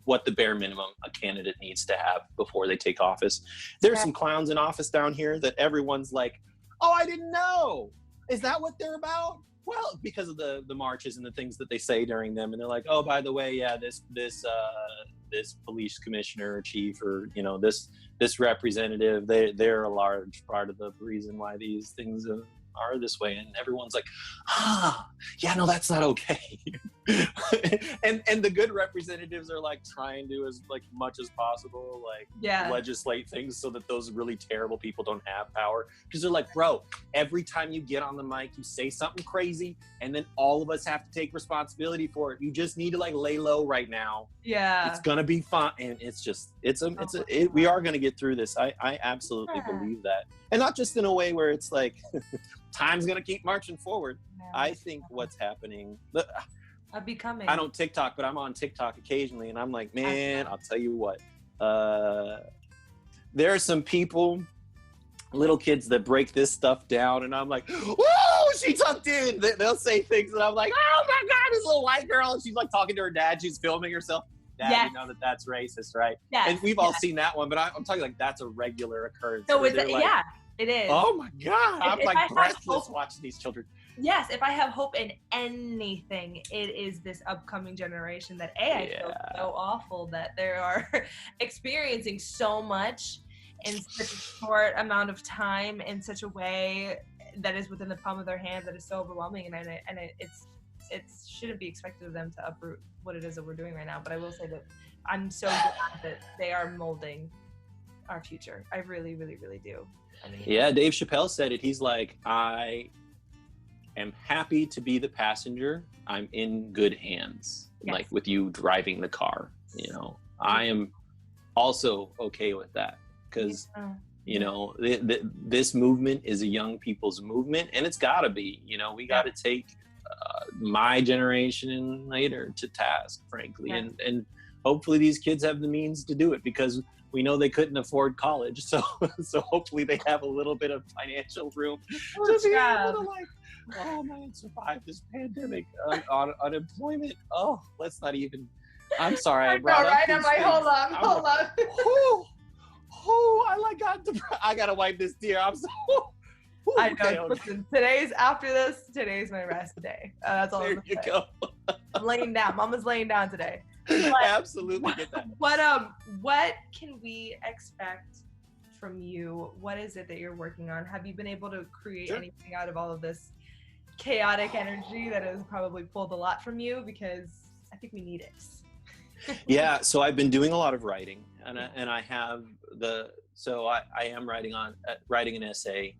Speaker 1: what the bare minimum a candidate needs to have before they take office. There's some clowns in office down here that everyone's like, oh, I didn't know. Is that what they're about? Well, because of the marches and the things that they say during them, and they're like, oh, by the way, this police commissioner or chief, or you know, this representative, they're a large part of the reason why these things are this way. And everyone's like, yeah, no, that's not okay. and the good representatives are like trying to as like much as possible legislate things so that those really terrible people don't have power, because they're like, bro, every time you get on the mic you say something crazy and then all of us have to take responsibility for it. You just need to like lay low right now. It's gonna be fine. And we are gonna get through this. I absolutely believe that. And not just in a way where it's like time's gonna keep marching forward. I think what's happening, I don't TikTok, but I'm on TikTok occasionally, and I'm like, man, I'll tell you what, there are some people, little kids, that break this stuff down, and I'm like, whoa, she tucked in. They'll say things, and I'm like, oh my God, this little white girl, and she's like talking to her dad, she's filming herself. Dad, you know that's racist, right? And we've all seen that one, but I'm talking like that's a regular occurrence.
Speaker 2: So is it? Like, it is.
Speaker 1: Oh my God, I'm like breathless watching these children.
Speaker 2: Yes, if I have hope in anything, it is this upcoming generation that I feel so awful that they are experiencing so much in such a short amount of time, in such a way that is within the palm of their hand, that is so overwhelming, and it shouldn't be expected of them to uproot what it is that we're doing right now. But I will say that I'm so glad that they are molding our future. I really, really, really do. I mean,
Speaker 1: Dave Chappelle said it. He's like, I am happy to be the passenger. I'm in good hands. Like with you driving the car, you know, I am also okay with that, because you know, this movement is a young people's movement, and it's gotta be, you know, we gotta take my generation and later to task, frankly, and hopefully these kids have the means to do it, because we know they couldn't afford college, so hopefully they have a little bit of financial room to be able to like, oh man, survive this pandemic, unemployment. Oh, let's not even. I'm sorry, I brought up these
Speaker 2: I'm like, hold on.
Speaker 1: I gotta wipe this tear. I'm so.
Speaker 2: I know. Listen, today's my rest day. That's all.
Speaker 1: There you go.
Speaker 2: I'm laying down. Mama's laying down today.
Speaker 1: I absolutely get that.
Speaker 2: What can we expect from you? What is it that you're working on? Have you been able to create anything out of all of this chaotic energy that has probably pulled a lot from you? Because I think we need it.
Speaker 1: So I've been doing a lot of writing, and I have I am writing an essay.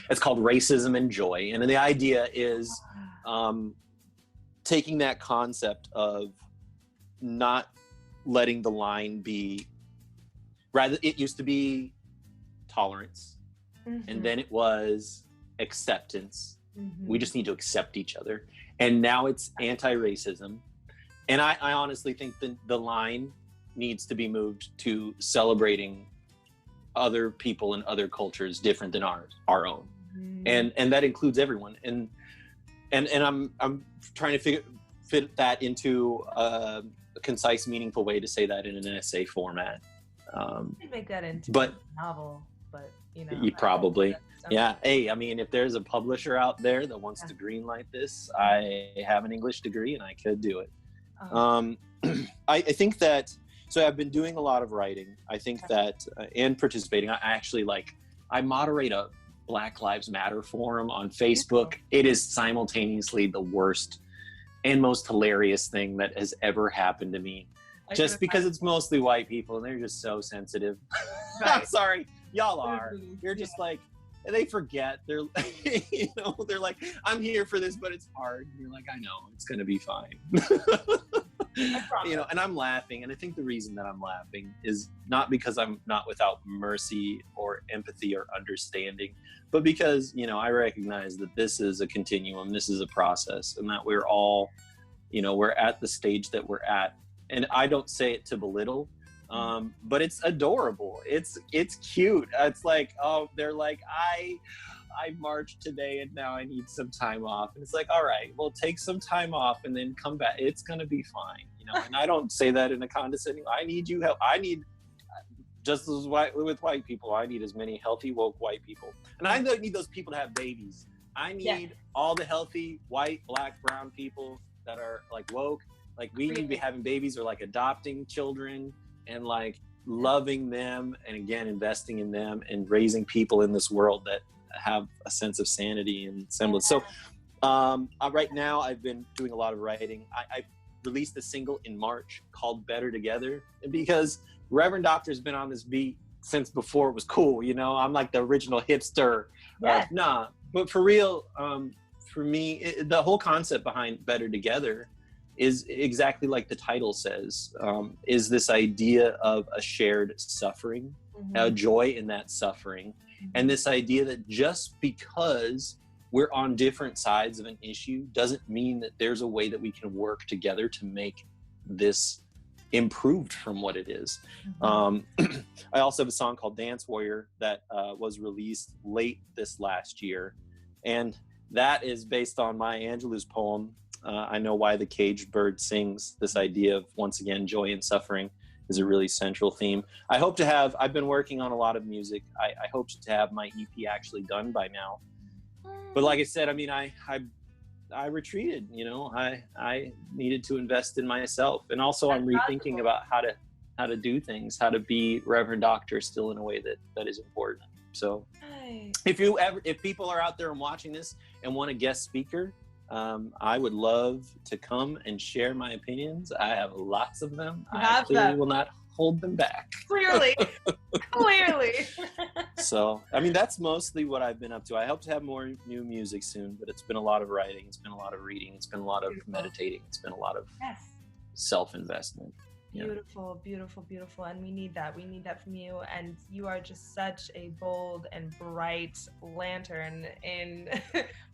Speaker 1: It's called Racism and Joy, and the idea is taking that concept of not letting the line be, rather it used to be tolerance, and then it was acceptance. We just need to accept each other, and now it's anti-racism. And I honestly think the line needs to be moved to celebrating other people and other cultures different than our own, and that includes everyone. And I'm trying to fit that into a concise, meaningful way to say that in an essay format.
Speaker 2: You could make that into a novel, but you know,
Speaker 1: you probably. Yeah. Hey, I mean, if there's a publisher out there that wants to greenlight this, I have an English degree and I could do it. I think that. So I've been doing a lot of writing. I think that, and participating. I moderate a Black Lives Matter forum on Facebook. It is simultaneously the worst and most hilarious thing that has ever happened to me. Just because it's mostly white people and they're just so sensitive. Right. I'm sorry, y'all are. You're just like, they forget. They're, you know, they're like, I'm here for this, but it's hard. And you're like, I know, it's gonna be fine. You know, and I'm laughing, and I think the reason that I'm laughing is not because I'm not without mercy or empathy or understanding, but because, you know, I recognize that this is a continuum, this is a process, and that we're all, you know, we're at the stage that we're at. And I don't say it to belittle, but it's adorable. It's cute. It's like, oh, they're like, I marched today and now I need some time off. And it's like, all right, well, take some time off and then come back. It's going to be fine. You know, and I don't say that in a condescending, I need you help. I need, just as with white people, I need as many healthy, woke white people. And I need those people to have babies. I need all the healthy, white, black, brown people that are like woke. Like, we need to be having babies or like adopting children and like loving them, and again, investing in them and raising people in this world that have a sense of sanity and semblance. So right now I've been doing a lot of writing. I released a single in March called Better Together, because Reverend Doctor's been on this beat since before it was cool. You know, I'm like the original hipster. But for real, for me, the whole concept behind Better Together is exactly like the title says, is this idea of a shared suffering, a joy in that suffering, and this idea that just because we're on different sides of an issue doesn't mean that there's a way that we can work together to make this improved from what it is. I also have a song called Dance Warrior that was released late this last year, and that is based on Maya Angelou's poem, I Know Why the Caged Bird Sings. This idea of, once again, joy and suffering is a really central theme. I've been working on a lot of music. I hope to have my EP actually done by now. But like I said, I mean, I retreated, you know, I needed to invest in myself. And also I'm rethinking about how to do things, how to be Reverend Doctor still in a way that is important. So if people are out there and watching this and want a guest speaker, I would love to come and share my opinions. I have lots of them. I clearly will not hold them back. Clearly. So, I mean, that's mostly what I've been up to. I hope to have more new music soon, but it's been a lot of writing. It's been a lot of reading. It's been a lot of meditating. It's been a lot of self-investment.
Speaker 2: Beautiful, beautiful, beautiful. And we need that. We need that from you. And you are just such a bold and bright lantern in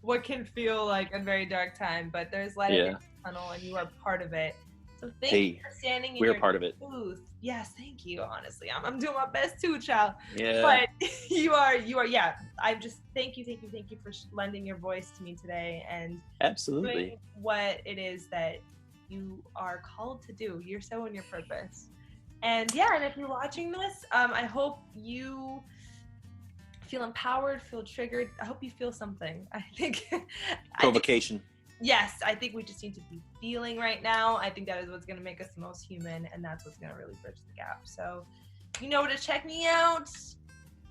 Speaker 2: what can feel like a very dark time, but there's light at the end of the tunnel, and you are part of it. So thank you for standing in your
Speaker 1: part of it.
Speaker 2: booth. Yes, thank you. Honestly, I'm doing my best too, child.
Speaker 1: Yeah.
Speaker 2: But you are. Yeah. I just thank you for lending your voice to me today and doing what it is that you are called to do. You're so in your purpose. And and if you're watching this, I hope you feel empowered, feel triggered. I hope you feel something. I think
Speaker 1: provocation.
Speaker 2: I think we just need to be feeling right now. I think that is what's going to make us the most human, and that's what's going to really bridge the gap. So you know where to check me out.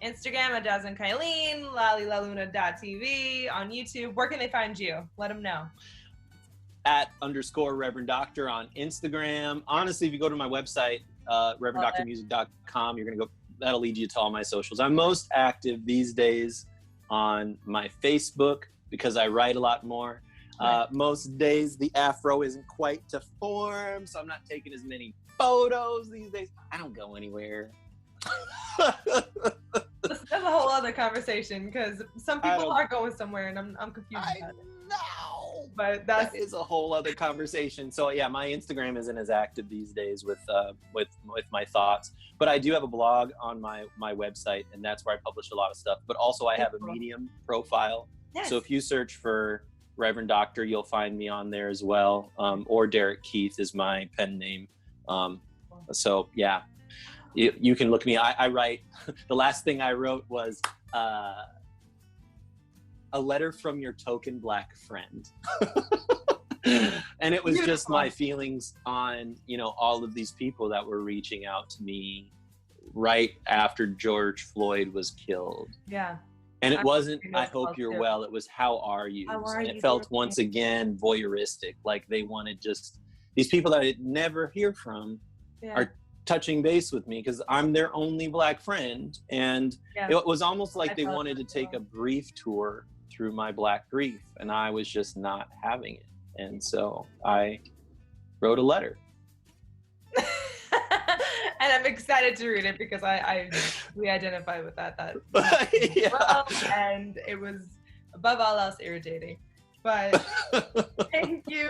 Speaker 2: Instagram at Jazmin Kylene, lalilaluna.tv, on YouTube. Where can they find you? Let them know.
Speaker 1: At _Reverend Doctor on Instagram. Honestly, if you go to my website, reverendoctormusic.com, you're going to go, that'll lead you to all my socials. I'm most active these days on my Facebook because I write a lot more. Most days the afro isn't quite to form, so I'm not taking as many photos these days. I don't go anywhere.
Speaker 2: That's a whole other conversation, because some people are going somewhere, and I'm confused about it.
Speaker 1: No,
Speaker 2: but
Speaker 1: that is a whole other conversation. So yeah, my Instagram isn't as active these days with my thoughts, but I do have a blog on my website, and that's where I publish a lot of stuff. But also I have a Medium profile. Yes. So if you search for Reverend Doctor, you'll find me on there as well. Or Derek Keith is my pen name. So yeah, you can look me. I write. The last thing I wrote was a letter from your token black friend. And it was just my feelings on, you know, all of these people that were reaching out to me right after George Floyd was killed.
Speaker 2: Yeah.
Speaker 1: And it wasn't, I hope you're well. It was, how are you? And it felt once again voyeuristic, like they wanted just, these people that I'd never hear from are touching base with me because I'm their only Black friend. And it was almost like they wanted to take a brief tour through my Black grief, and I was just not having it. And so I wrote a letter.
Speaker 2: And I'm excited to read it because we identify with that well, and it was above all else irritating. But thank you.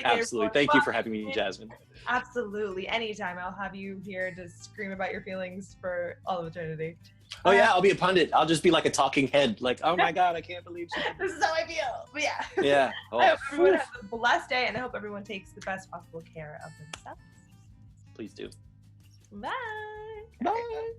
Speaker 1: Absolutely. Thank you for having me, Jazmin.
Speaker 2: Absolutely. Anytime. I'll have you here to scream about your feelings for all of eternity.
Speaker 1: Oh yeah, I'll be a pundit. I'll just be like a talking head, like, oh my God, I can't believe she did
Speaker 2: this is how I feel. But yeah.
Speaker 1: Yeah. Oh,
Speaker 2: I hope everyone has a blessed day, and I hope everyone takes the best possible care of themselves.
Speaker 1: Please do.
Speaker 2: Bye.
Speaker 1: Bye.